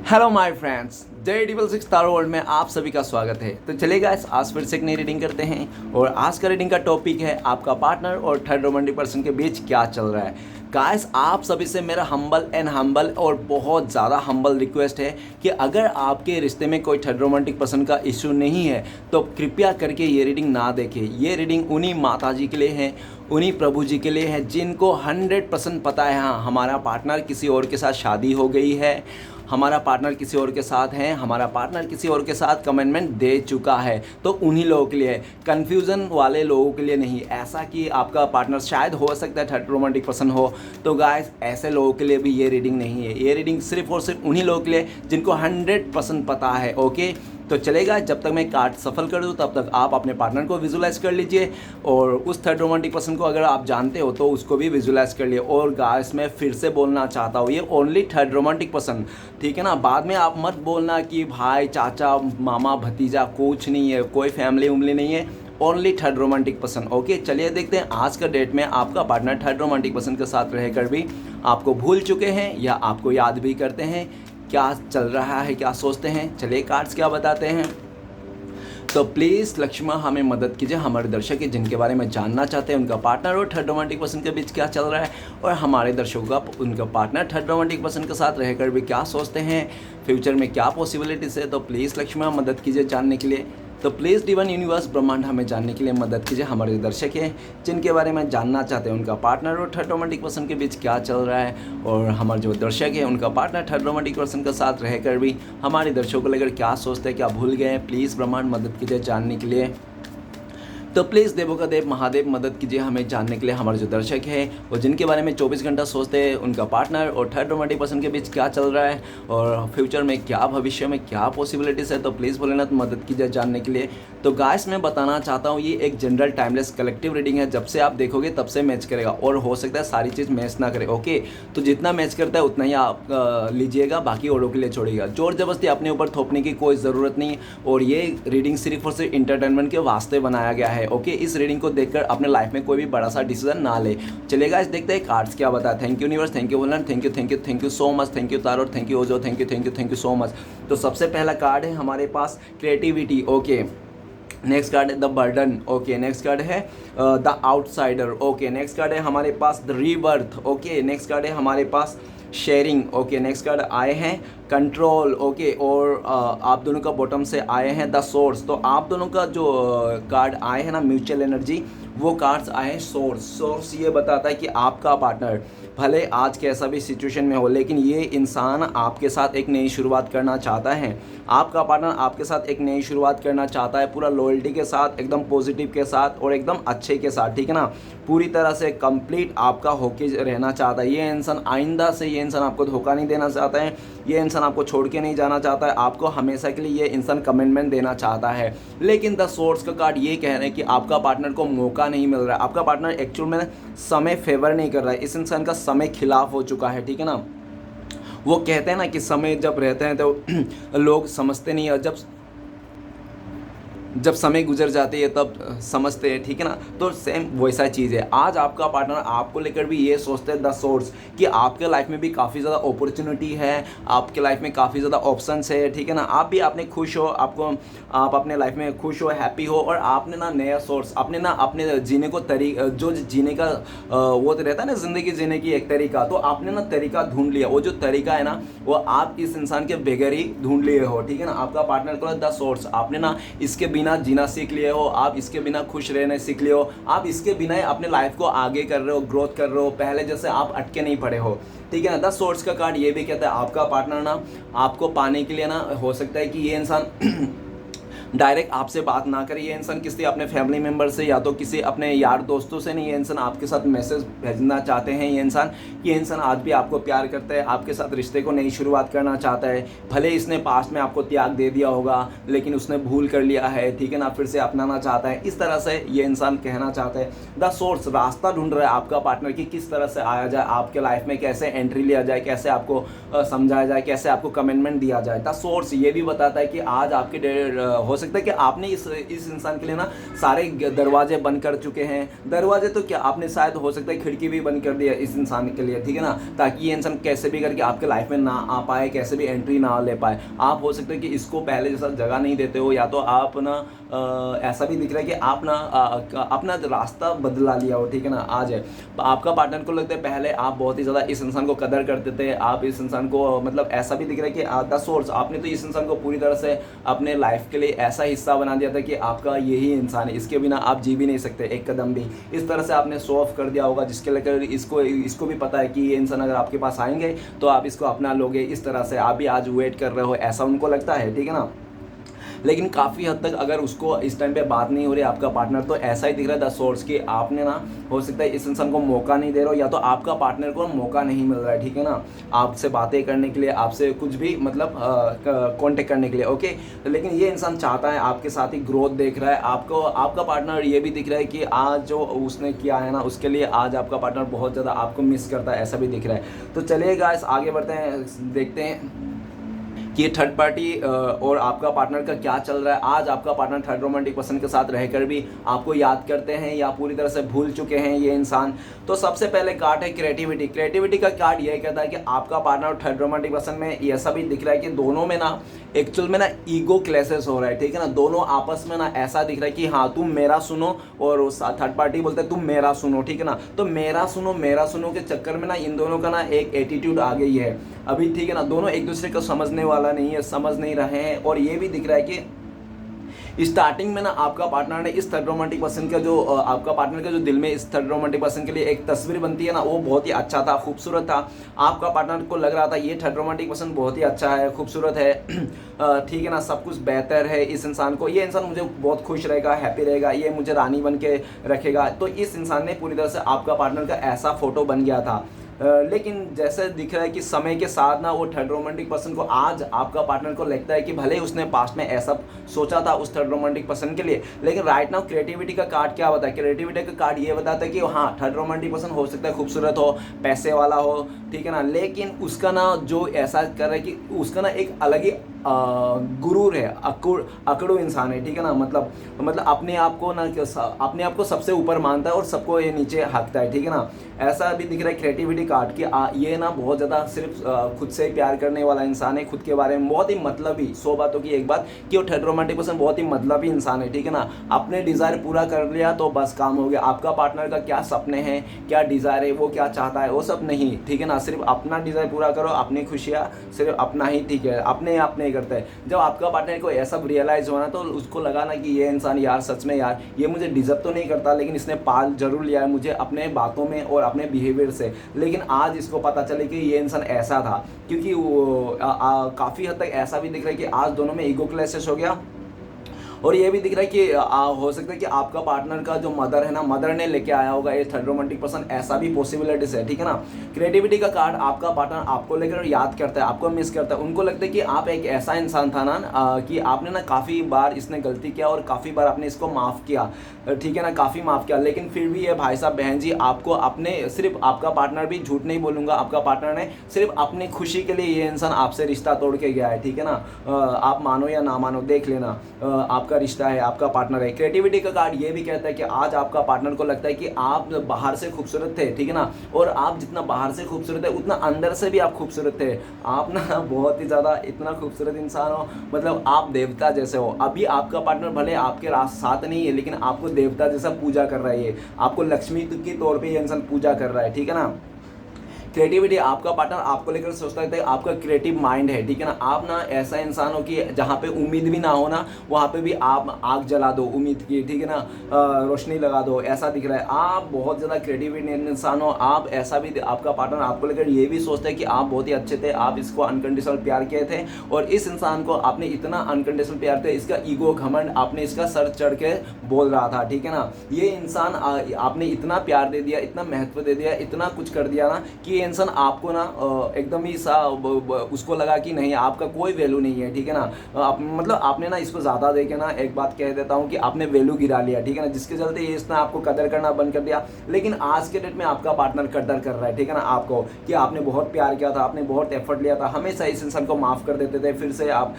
Hello my friends, J6 taro world में आप सभी का स्वागत है। तो चलिए गाइस, आज फिर से एक नई रीडिंग करते हैं और आज का रीडिंग का टॉपिक है आपका पार्टनर और थर्ड रोमांटिक पर्सन के बीच क्या चल रहा है। गाइस, आप सभी से मेरा हम्बल और बहुत ज़्यादा हम्बल रिक्वेस्ट है कि अगर आपके रिश्ते में कोई थर्ड रोमांटिक पर्सन का इशू नहीं है तो कृपया करके ये रीडिंग ना देखें। ये रीडिंग उन्हीं माता जी के लिए है, उन्हीं प्रभु जी के लिए है जिनको 100% पता है हाँ हमारा पार्टनर किसी और के साथ शादी हो गई है, हमारा पार्टनर किसी और के साथ है, हमारा पार्टनर किसी और के साथ कमिटमेंट दे चुका है। तो उन्हीं लोगों के लिए, कन्फ्यूज़न वाले लोगों के लिए नहीं। ऐसा कि आपका पार्टनर शायद हो सकता है थर्ड रोमांटिक पर्सन हो, तो गाइस ऐसे लोगों के लिए भी ये रीडिंग नहीं है। ये रीडिंग सिर्फ और सिर्फ उन्हीं लोगों के लिए जिनको 100% पता है। ओके, तो चलेगा। जब तक मैं कार्ड सफल कर दूँ तब तक आप अपने पार्टनर को विजुलाइज कर लीजिए और उस थर्ड रोमांटिक पर्सन को अगर आप जानते हो तो उसको भी विजुलाइज कर लिए। और गाइस, मैं फिर से बोलना चाहता हूँ, ये ओनली थर्ड रोमांटिक पर्सन, ठीक है ना। बाद में आप मत बोलना कि भाई चाचा मामा भतीजा, कुछ नहीं है, कोई फैमिली उमली नहीं है, only third romantic person. Okay, चलिए देखते हैं आज का डेट में आपका पार्टनर थर्ड रोमांटिक पर्सन के साथ रहकर भी आपको भूल चुके हैं या आपको याद भी करते हैं, क्या चल रहा है, क्या सोचते हैं। चलिए कार्ड्स क्या बताते हैं। तो प्लीज़ लक्ष्मण हमें मदद कीजिए, हमारे दर्शक हैं जिनके बारे में जानना चाहते हैं उनका पार्टनर और थर्ड रोमांटिक पर्सन के बीच क्या चल रहा है, और हमारे दर्शकों का उनका पार्टनर थर्ड रोमांटिक पर्सन के साथ रहकर भी क्या सोचते हैं, फ्यूचर में क्या पॉसिबिलिटीज़ है। तो प्लीज़ लक्ष्मण मदद कीजिए जानने के लिए। तो प्लीज़ डिवाइन यूनिवर्स ब्रह्मांड हमें जानने के लिए मदद कीजिए, हमारे दर्शक हैं जिनके बारे में जानना चाहते हैं उनका पार्टनर और थर्ड रोमांटिक पर्सन के बीच क्या चल रहा है, और हमारे जो दर्शक हैं उनका पार्टनर थर्ड रोमांटिक पर्सन के साथ रहकर भी हमारे दर्शकों को लेकर क्या सोचते हैं, क्या भूल गए हैं। प्लीज़ ब्रह्मांड मदद कीजिए जानने के लिए। तो प्लीज़ देवों का देव महादेव मदद कीजिए हमें जानने के लिए, हमारे जो दर्शक हैं और जिनके बारे में 24 घंटा सोचते हैं उनका पार्टनर और थर्ड रोमांटिक पर्सन के बीच क्या चल रहा है और फ्यूचर में क्या, भविष्य में क्या पॉसिबिलिटीज़ है। तो प्लीज़ भोलेनाथ मदद कीजिए जानने के लिए। तो गाइस, मैं बताना चाहता हूँ ये एक जनरल टाइमलेस कलेक्टिव रीडिंग है, जब से आप देखोगे तब से मैच करेगा और हो सकता है सारी चीज़ मैच ना करे। ओके, तो जितना मैच करता है उतना ही आप लीजिएगा, बाकी औरों के लिए छोड़िएगा। जोर जबरदस्ती अपने ऊपर थोपने की कोई ज़रूरत नहीं, और ये रीडिंग सिर्फ और सिर्फ इंटरटेनमेंट के वास्ते बनाया गया है। ओके, इस रीडिंग को देखकर अपने लाइफ में कोई भी बड़ा सा डिसीजन ना ले। चलेगा, इस देखते हैं कार्ड्स क्या बता। Thank you universe, thank you Bholenath, thank you so much, thank you tarot, thank you Osho, thank you so much. तो सबसे पहला कार्ड है हमारे पास क्रिएटिविटी। ओके, नेक्स्ट कार्ड है the burden. Okay, next card है the outsider. Okay, next card है हमारे पास the rebirth. Okay, next card है हमारे पास शेयरिंग। ओके, नेक्स्ट कार्ड आए हैं कंट्रोल। ओके, और आप दोनों का बॉटम से आए हैं द सोर्स। तो आप दोनों का जो कार्ड आए हैं ना म्यूचुअल एनर्जी, वो कार्ड्स आए हैं सोर्स। सोर्स ये बताता है कि आपका पार्टनर भले आज कैसा भी सिचुएशन में हो, लेकिन ये इंसान आपके साथ एक नई शुरुआत करना चाहता है। आपका पार्टनर आपके साथ एक नई शुरुआत करना चाहता है, पूरा लॉयल्टी के साथ, एकदम पॉजिटिव के साथ और एकदम अच्छे के साथ, ठीक है ना। पूरी तरह से कंप्लीट आपका होके रहना चाहता है ये इंसान। आइंदा से ये इंसान आपको धोखा नहीं देना चाहता है, ये इंसान आपको छोड़ के नहीं जाना चाहता है, आपको हमेशा के लिए ये इंसान कमिटमेंट देना चाहता है। लेकिन द सोर्स का कार्ड ये कह रहे हैं कि आपका पार्टनर को मौका नहीं मिल रहा है, आपका पार्टनर एक्चुअल में समय फेवर नहीं कर रहा है, इस इंसान का समय खिलाफ हो चुका है, ठीक है ना। वो कहते हैं ना कि समय जब रहते हैं तो लोग समझते नहीं है, जब समय गुजर जाती है तब समझते हैं, ठीक है ना। तो सेम वैसा चीज़ है। आज आपका पार्टनर आपको लेकर भी ये सोचते हैं द सोर्स कि आपके लाइफ में भी काफ़ी ज़्यादा अपॉर्चुनिटी है, आपके लाइफ में काफ़ी ज़्यादा ऑप्शंस है, ठीक है ना। आप भी अपने खुश हो, आप अपने लाइफ में खुश हो, हैप्पी हो, और आपने ना नया सोर्स, आपने ना अपने जीने को जो जीने का वो तो रहता है ना ज़िंदगी जीने की एक तरीका, तो आपने ना तरीका ढूंढ लिया। वो जो तरीका है ना वो आप इस इंसान के बगैर ही ढूंढ लिए हो, ठीक है ना। आपका पार्टनर को द सोर्स, आपने ना इसके बिना जीना सीख लिए हो, आप इसके बिना खुश रहने सीख लिए हो, आप इसके बिना ही अपने लाइफ को आगे कर रहे हो, ग्रोथ कर रहे हो, पहले जैसे आप अटके नहीं पड़े हो, ठीक है ना। द सोर्स का कार्ड ये भी कहता है आपका पार्टनर ना आपको पाने के लिए ना हो सकता है कि ये इंसान डायरेक्ट आपसे बात ना करे, ये इंसान किसी अपने फैमिली मेम्बर से या तो किसी अपने यार दोस्तों से नहीं, ये इंसान आपके साथ मैसेज भेजना चाहते हैं। ये इंसान आज भी आपको प्यार करता है, आपके साथ रिश्ते को नई शुरुआत करना चाहता है। भले इसने पास्ट में आपको त्याग दे दिया होगा, लेकिन उसने भूल कर लिया है, ठीक है ना, फिर से अपनाना चाहता है। इस तरह से ये इंसान कहना चाहता है। द सोर्स रास्ता ढूंढ रहा है आपका पार्टनर कि किस तरह से आया जाए आपके लाइफ में, कैसे एंट्री लिया जाए, कैसे आपको समझाया जाए, कैसे आपको कमिटमेंट दिया जाए। द सोर्स ये भी बताता है कि आज आपके हो सकता है कि आपने इस इंसान के लिए ना सारे दरवाजे बंद कर चुके हैं, दरवाजे तो क्या, आपने शायद हो सकता है खिड़की भी बंद कर दिया इस इंसान के लिए, ठीक है ना, ताकि ये इंसान कैसे भी करके आपके लाइफ में ना आ पाए, कैसे भी एंट्री ना ले पाए। आप हो सकता है कि इसको पहले जैसा जगह नहीं देते हो, या तो आप ना ऐसा भी दिख रहा है कि आप ना अपना रास्ता बदला लिया हो, ठीक है ना। आज है आपका पार्टनर को लगता है पहले आप बहुत ही ज़्यादा इस इंसान को कदर करते थे, आप इस इंसान को मतलब ऐसा भी दिख रहा है कि द सोर्स, आपने तो इस इंसान को पूरी तरह से अपने लाइफ के लिए ऐसा हिस्सा बना दिया था कि आपका यही इंसान है, इसके बिना आप जी भी नहीं सकते एक कदम भी। इस तरह से आपने शो ऑफ कर दिया होगा, जिसके लेकर इसको भी पता है कि ये इंसान अगर आपके पास आएंगे तो आप इसको अपना लोगे। इस तरह से आप भी आज वेट कर रहे हो, ऐसा उनको लगता है, ठीक है ना। लेकिन काफ़ी हद तक अगर उसको इस टाइम पे बात नहीं हो रही आपका पार्टनर, तो ऐसा ही दिख रहा है द सोर्स कि आपने ना हो सकता है इस इंसान को मौका नहीं दे रहे हो, या तो आपका पार्टनर को मौका नहीं मिल रहा है, ठीक है ना, आपसे बातें करने के लिए, आपसे कुछ भी मतलब कांटेक्ट करने के लिए, ओके। लेकिन ये इंसान चाहता है आपके साथ ही ग्रोथ देख रहा है, आपको आपका पार्टनर ये भी दिख रहा है कि आज जो उसने किया है ना उसके लिए आज आपका पार्टनर बहुत ज़्यादा आपको मिस करता है, ऐसा भी दिख रहा है। तो चलिए गाइस आगे बढ़ते हैं, देखते हैं कि ये थर्ड पार्टी और आपका पार्टनर का क्या चल रहा है। आज आपका पार्टनर थर्ड रोमांटिक पर्सन के साथ रहकर भी आपको याद करते हैं या पूरी तरह से भूल चुके हैं ये इंसान। तो सबसे पहले कार्ड है क्रिएटिविटी। क्रिएटिविटी का कार्ड यही कहता है कि आपका पार्टनर और थर्ड रोमांटिक पर्सन में ऐसा भी दिख रहा है कि दोनों में ना एक्चुअल में ना ईगो क्लैशेस हो रहा है, ठीक है ना। दोनों आपस में ना ऐसा दिख रहा है कि हाँ तुम मेरा सुनो, और थर्ड पार्टी बोलते हैं तुम मेरा सुनो, ठीक है ना। तो मेरा सुनो के चक्कर में ना इन दोनों का ना एक एटीट्यूड आ गई है अभी, ठीक है ना। दोनों एक दूसरे को समझने वाला नहीं है, समझ नहीं रहे हैं। और ये भी दिख रहा है कि स्टार्टिंग में ना आपका पार्टनर ने इस थर्ड रोमांटिक पर्सन का जो आपका पार्टनर का जो दिल में इस थर्ड रोमांटिक पर्सन के लिए एक तस्वीर बनती है ना, वो बहुत ही अच्छा था, खूबसूरत था। आपका पार्टनर को लग रहा था ये थर्ड रोमांटिक पर्सन बहुत ही अच्छा है, खूबसूरत है, ठीक है ना, सब कुछ बेहतर है इस इंसान को, ये इंसान मुझे बहुत खुश रहेगा, हैप्पी रहेगा, ये मुझे रानी बन के रखेगा। तो इस इंसान ने पूरी तरह से आपका पार्टनर का ऐसा फोटो बन गया था। लेकिन जैसे दिख रहा है कि समय के साथ ना वो थर्ड रोमांटिक पर्सन को आज आपका पार्टनर को लगता है कि भले उसने पास्ट में ऐसा सोचा था उस थर्ड रोमांटिक पर्सन के लिए, लेकिन राइट नाउ क्रिएटिविटी का कार्ड क्या बताता है? क्रिएटिविटी का कार्ड ये बताता है कि हाँ थर्ड रोमांटिक पर्सन हो सकता है खूबसूरत हो, पैसे वाला हो, ठीक है ना, लेकिन उसका ना जो ऐसा कर रहा है कि उसका ना एक अलग ही गुरूर है, अकड़ू इंसान है, ठीक है ना। मतलब अपने आप को सबसे ऊपर मानता है और सबको ये नीचे हाँकता है, ठीक है ना। ऐसा भी दिख रहा है क्रिएटिविटी कार्ड कि ये ना बहुत ज़्यादा सिर्फ खुद से ही प्यार करने वाला इंसान है, खुद के बारे में बहुत ही मतलबी, 100 बातों की एक बात कि वो थर्ड रोमांटिक पर्सन बहुत ही मतलबी इंसान है, ठीक है ना। अपने डिज़ायर पूरा कर लिया तो बस काम हो गया। आपका पार्टनर का क्या सपने हैं, क्या डिज़ायर है, वो क्या चाहता है, वो सब नहीं, ठीक है ना। सिर्फ अपना डिज़ायर पूरा करो, अपनी खुशियाँ सिर्फ अपना ही, ठीक है, अपने आप नहीं करता है। जब आपका पार्टनर को ऐसा रियलाइज़ हुआ ना, तो उसको लगा ना कि ये इंसान यार सच में यार ये मुझे डिजर्व तो नहीं करता, लेकिन इसने पाल जरूर लिया है मुझे अपने बातों में और अपने बिहेवियर से। लेकिन आज इसको पता चले कि ये इंसान ऐसा था, क्योंकि वो काफ़ी हद तक ऐसा भी दिख रहा है कि आज दोनों में ईगो क्लैशेस हो गया। और ये भी दिख रहा है कि हो सकता है कि आपका पार्टनर का जो मदर है ना, मदर ने लेके आया होगा ये थर्ड रोमांटिक पर्सन, ऐसा भी पॉसिबिलिटीज है, ठीक है ना। क्रिएटिविटी का कार्ड आपका पार्टनर आपको लेकर याद करता है, आपको मिस करता है। उनको लगता है कि आप एक ऐसा इंसान था ना कि आपने ना काफ़ी बार इसने गलती किया और काफ़ी बार आपने इसको माफ़ किया, ठीक है ना, काफ़ी माफ़ किया। लेकिन फिर भी ये भाई साहब बहन जी आपको अपने सिर्फ आपका पार्टनर भी झूठ नहीं बोलूँगा, आपका पार्टनर ने सिर्फ अपनी खुशी के लिए ये इंसान आपसे रिश्ता तोड़ के गया है, ठीक है ना। आप मानो या ना मानो, देख लेना, आपका रिश्ता है, आपका पार्टनर है। क्रिएटिविटी का कार्ड ये भी कहता है कि आज आपका पार्टनर को लगता है कि आप बाहर से खूबसूरत थे, ठीक है ना, और आप जितना बाहर से खूबसूरत है उतना अंदर से भी आप खूबसूरत थे। आप ना बहुत ही ज़्यादा इतना खूबसूरत इंसान हो, मतलब आप देवता जैसे हो। अभी आपका पार्टनर भले आपके साथ नहीं है, लेकिन आपको देवता जैसा पूजा कर रहा है, ये आपको लक्ष्मी के तौर पे ये इंसान पूजा कर रहा है, ठीक है ना। क्रिएटिविटी आपका पार्टनर आपको लेकर सोचता है, आपका क्रिएटिव माइंड है, ठीक है ना। आप ना ऐसा इंसान हो कि जहाँ पे उम्मीद भी ना हो ना, वहाँ पे भी आप आग जला दो उम्मीद की, ठीक है ना, रोशनी लगा दो, ऐसा दिख रहा है। आप बहुत ज़्यादा क्रिएटिव इंसान हो। आप ऐसा भी आपका पार्टनर आपको लेकर ये भी सोचता है कि आप बहुत ही अच्छे थे, आप इसको अनकंडीशनल प्यार किए थे, और इस इंसान को आपने इतना अनकंडीशनल प्यार थे, इसका ईगो घमंड आपने इसका सर चढ़ के बोल रहा था, ठीक है ना। ये इंसान आपने इतना प्यार दे दिया, इतना महत्व दे दिया, इतना कुछ कर दिया ना कि ये इंसान आपको ना एकदम ही उसको लगा कि नहीं आपका कोई वैल्यू नहीं है, ठीक है ना। मतलब आपने ना इसको ज़्यादा देके ना, एक बात कह देता हूँ कि आपने वैल्यू गिरा लिया, ठीक है ना, जिसके चलते ये इसने आपको कदर करना बंद कर दिया। लेकिन आज के डेट में आपका पार्टनर कदर कर रहा है, ठीक है ना, आपको, कि आपने बहुत प्यार किया था, आपने बहुत एफर्ट लिया था, हमेशा इस इंसान को माफ़ कर देते थे, फिर से आप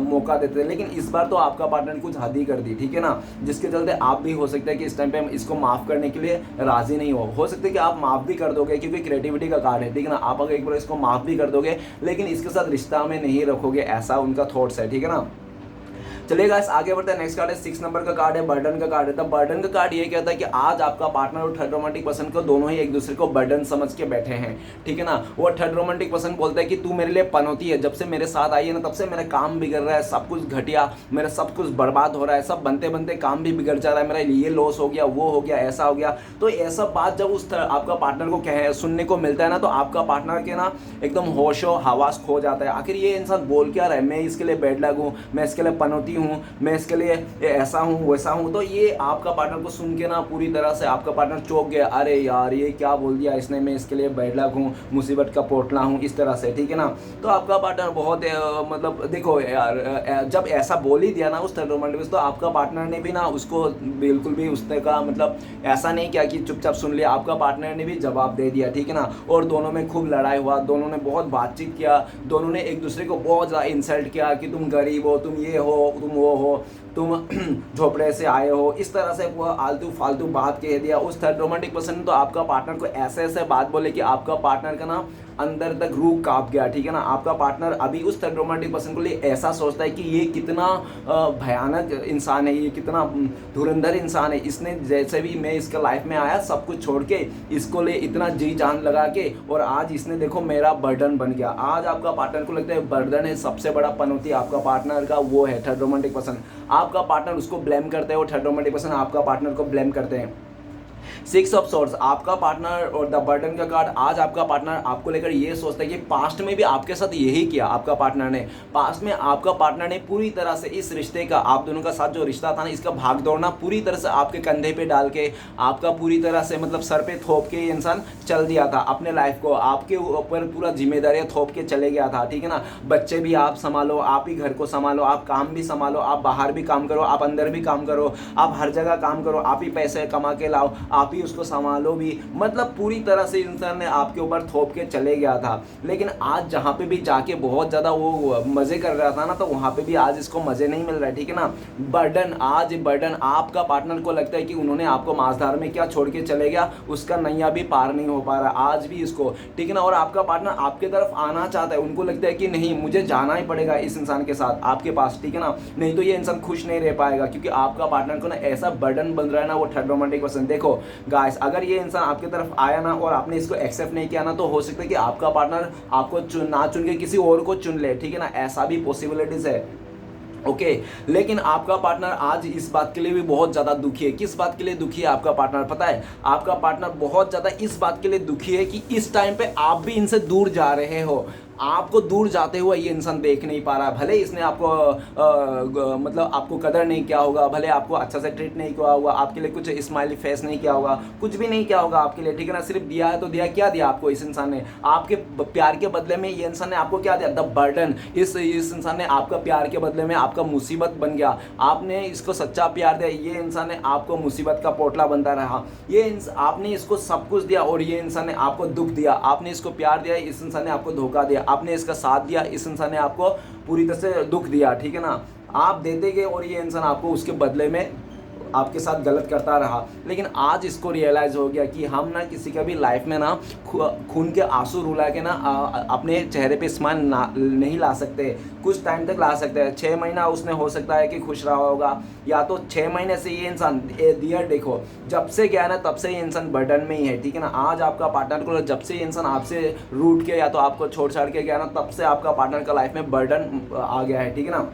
मौका देते थे। लेकिन इस बार तो आपका पार्टनर कुछ हद ही कर दी, ठीक है ना, जिसके चलते आप भी हो सकता है कि इस टाइम पे इसको माफ़ करने के लिए राज़ी नहीं हो सकता है कि आप माफ़ भी कर दोगे, क्योंकि क्रिएटिविटी का कार्ड है, ठीक है ना। आप अगर एक बार इसको माफ़ भी कर दोगे, लेकिन इसके साथ रिश्ता में नहीं रखोगे, ऐसा उनका थॉट्स है, ठीक है ना। चलिए गाइस आगे बढ़ते हैं। नेक्स्ट कार्ड है 6 नंबर का कार्ड है, बर्डन का कार्ड है। तो बर्डन का कार्ड ये कहता है कि आज आपका पार्टनर और थर्ड रोमांटिक पर्सन को दोनों ही एक दूसरे को बर्डन समझ के बैठे हैं, ठीक है ना। वो थर्ड रोमांटिक पर्सन बोलता है कि तू मेरे लिए पनौती है, जब से मेरे साथ आई है ना तब से मेरा काम बिगड़ रहा है, सब कुछ घटिया, मेरा सब कुछ बर्बाद हो रहा है, सब बनते बनते काम भी बिगड़ जा रहा है, मेरा ये लॉस हो गया, वो हो गया, ऐसा हो गया। तो ऐसा बात जब उस आपका पार्टनर को सुनने को मिलता है ना, तो आपका पार्टनर के ना एकदम होशो हवास खो जाता है। आखिर ये इंसान बोल क्या रहा है, मैं इसके लिए बैड लग हूँ, मैं इसके लिए पनौती हूँ, मैं इसके लिए ऐसा हूँ वैसा हूँ। तो ये आपका पार्टनर को सुन के ना पूरी तरह से आपका पार्टनर चौंक गया, अरे यार ये क्या बोल दिया इसने, मैं इसके लिए बैड लक हूँ, मुसीबत का पोटला हूँ, इस तरह से, ठीक है ना। तो आपका पार्टनर बहुत मतलब देखो यार, जब ऐसा बोल ही दिया ना उस थर्ड रोमांटिक, तो आपका पार्टनर ने भी ना उसको बिल्कुल भी उस तरह का मतलब ऐसा नहीं किया कि चुपचाप सुन लिया, आपका पार्टनर ने भी जवाब दे दिया, ठीक है ना। और दोनों में खूब लड़ाई हुआ, दोनों ने बहुत बातचीत किया, दोनों ने एक दूसरे को बहुत ज़्यादा इंसल्ट किया कि तुम गरीब हो, तुम ये हो, तुम वो हो, तुम झोपड़े से आए हो, इस तरह से वो आलतू फालतू बात कह दिया। उस थर्ड रोमांटिक पर्सन ने तो आपका पार्टनर को ऐसे ऐसे बात बोले कि आपका पार्टनर का ना अंदर तक रूह कांप गया, ठीक है ना। आपका पार्टनर अभी उस थर्ड रोमांटिक पर्सन को लिए ऐसा सोचता है कि ये कितना भयानक इंसान है, ये कितना धुरंधर इंसान है, इसने जैसे भी मैं इसका लाइफ में आया सब कुछ छोड़ के इसको ले इतना जी जान लगा के, और आज इसने देखो मेरा बर्डन बन गया। आज आपका पार्टनर को लगता है बर्डन है, सबसे बड़ा पनौती आपका पार्टनर का वो है थर्ड रोमांटिक पर्सन। आपका पार्टनर उसको ब्लेम करते हैं और थर्ड रोमांटिक पर्सन आपका पार्टनर को ब्लेम करते हैं। 6 ऑफ सॉर्ड्स आपका पार्टनर और द बर्डन का कार्ड, आज आपका पार्टनर आपको लेकर ये सोचता है कि पास्ट में भी आपके साथ यही किया आपका पार्टनर ने। पास्ट में आपका पार्टनर ने पूरी तरह से इस रिश्ते का, आप दोनों का साथ जो रिश्ता था ना, इसका भाग दौड़ना पूरी तरह से आपके कंधे पे डाल के, आपका पूरी तरह से मतलब सर पे थोप के ये इंसान चल दिया था अपने लाइफ को, आपके ऊपर पूरा जिम्मेदारियां थोप के चले गया था, ठीक है ना। बच्चे भी आप संभालो, आप ही घर को संभालो, आप काम भी संभालो, आप बाहर भी काम करो, आप अंदर भी काम करो, आप हर जगह काम करो, आप ही पैसे कमा के लाओ, आप ही उसको संभालो भी, मतलब पूरी तरह से इंसान ने आपके ऊपर थोप के चले गया था। लेकिन आज जहाँ पे भी जाके बहुत ज़्यादा वो मज़े कर रहा था ना, तो वहाँ पे भी आज इसको मज़े नहीं मिल रहा है, ठीक है ना। बर्डन, आज बर्डन आपका पार्टनर को लगता है कि उन्होंने आपको माझधार में क्या छोड़ के चले गया, उसका नैया भी पार नहीं हो पा रहा आज भी इसको, ठीक है ना। और आपका पार्टनर आपके तरफ आना चाहता है, उनको लगता है कि नहीं मुझे जाना ही पड़ेगा इस इंसान के साथ आपके पास, ठीक है ना, नहीं तो ये इंसान खुश नहीं रह पाएगा, क्योंकि आपका पार्टनर को ना ऐसा बर्डन बन रहा है ना वो थर्ड रोमांटिक पर्सन। देखो गाइस, अगर ये इंसान आपकी तरफ आया ना और आपने इसको एक्सेप्ट नहीं किया ना, तो हो सकता है कि आपका पार्टनर आपको ना चुन के किसी और को चुन ले, ठीक है ना, ऐसा भी पॉसिबिलिटीज है, ओके। लेकिन आपका पार्टनर आज इस बात के लिए भी बहुत ज़्यादा दुखी है। किस बात के लिए दुखी है आपका पार्टनर पता है? आपका पार्टनर बहुत ज़्यादा इस बात के लिए दुखी है कि इस टाइम पे आप भी इनसे दूर जा रहे हो, आपको दूर जाते हुए ये इंसान देख नहीं पा रहा। भले इसने आपको मतलब आपको कदर नहीं किया होगा, भले आपको अच्छा से ट्रीट नहीं किया होगा, आपके लिए कुछ स्माइली फेस नहीं किया होगा, कुछ भी नहीं किया होगा आपके लिए, ठीक है ना। सिर्फ दिया है तो दिया, क्या दिया आपको इस इंसान ने? आपके प्यार के बदले में ये इंसान ने आपको क्या दिया? The burden. इस इंसान ने आपका प्यार के बदले में आपका मुसीबत बन गया। आपने इसको सच्चा प्यार दिया, ये इंसान ने आपको मुसीबत का पोटला बनता रहा। आपने इसको सब कुछ दिया और ये इंसान ने आपको दुख दिया। आपने इसको प्यार दिया, इस इंसान ने आपको धोखा दिया। आपने इसका साथ दिया, इस इंसान ने आपको पूरी तरह से दुख दिया, ठीक है ना। आप देते गए और ये इंसान आपको उसके बदले में आपके साथ गलत करता रहा। लेकिन आज इसको रियलाइज़ हो गया कि हम ना किसी का भी लाइफ में ना खून के आंसू रुला के ना अपने चेहरे पे स्माइल नहीं ला सकते। कुछ टाइम तक ला सकते हैं, 6 महीना उसने हो सकता है कि खुश रहा होगा, या तो 6 महीने से ये इंसान दियर देखो जब से गया ना तब से ये इंसान बर्डन में ही है, ठीक है ना। आज आपका पार्टनर को जब से ये इंसान आपसे रूठ के या तो आपको छोड़ छाड़ के गया ना, तब से आपका पार्टनर का लाइफ में बर्डन आ गया है, ठीक है ना।